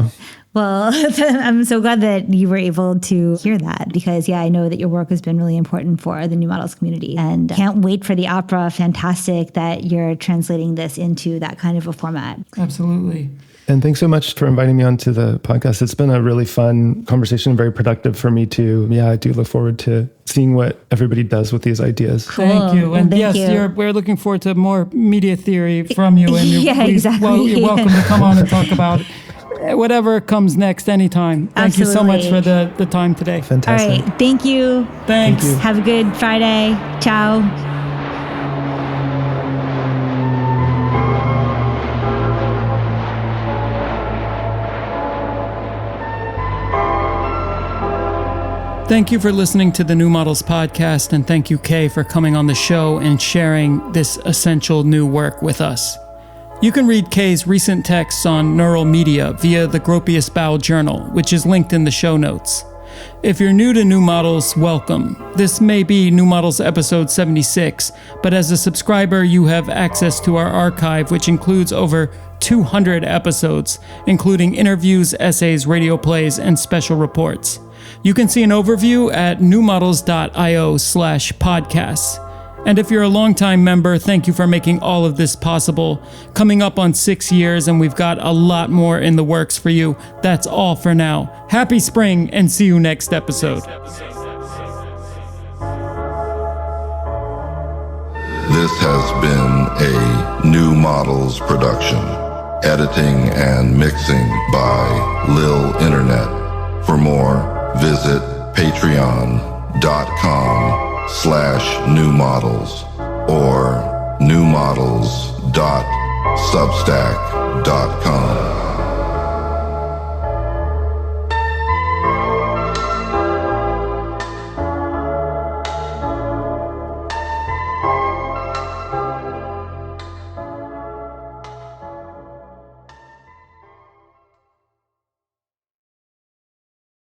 S6: well, I'm so glad that you were able to hear that because, I know that your work has been really important for the New Models community and can't wait for the opera. Fantastic that you're translating this into that kind of a format.
S5: Absolutely.
S7: And thanks so much for inviting me onto the podcast. It's been a really fun conversation, very productive for me too. Yeah, I do look forward to seeing what everybody does with these ideas.
S6: Cool.
S5: Thank you. And
S6: Thank
S5: yes,
S6: you.
S5: we're looking forward to more media theory from you. And
S6: Yeah, exactly.
S5: Well, you're welcome to come on and talk about whatever comes next anytime. Thank you so much for the time today.
S7: Fantastic.
S6: All right. Thank you.
S5: Thanks.
S7: Thank you.
S6: Have a good Friday. Ciao.
S5: Thank you for listening to the New Models podcast, and thank you, Kay, for coming on the show and sharing this essential new work with us. You can read Kay's recent texts on neural media via the Gropius Bowel Journal, which is linked in the show notes. If you're new to New Models, welcome. This may be New Models episode 76, but as a subscriber, you have access to our archive, which includes over 200 episodes, including interviews, essays, radio plays, and special reports. You can see an overview at newmodels.io/podcasts. And if you're a longtime member, thank you for making all of this possible. Coming up on 6 years, and we've got a lot more in the works for you. That's all for now. Happy spring, and see you next episode.
S4: This has been a New Models production. Editing and mixing by Lil Internet. For more, visit patreon.com/newmodels or newmodels.substack.com.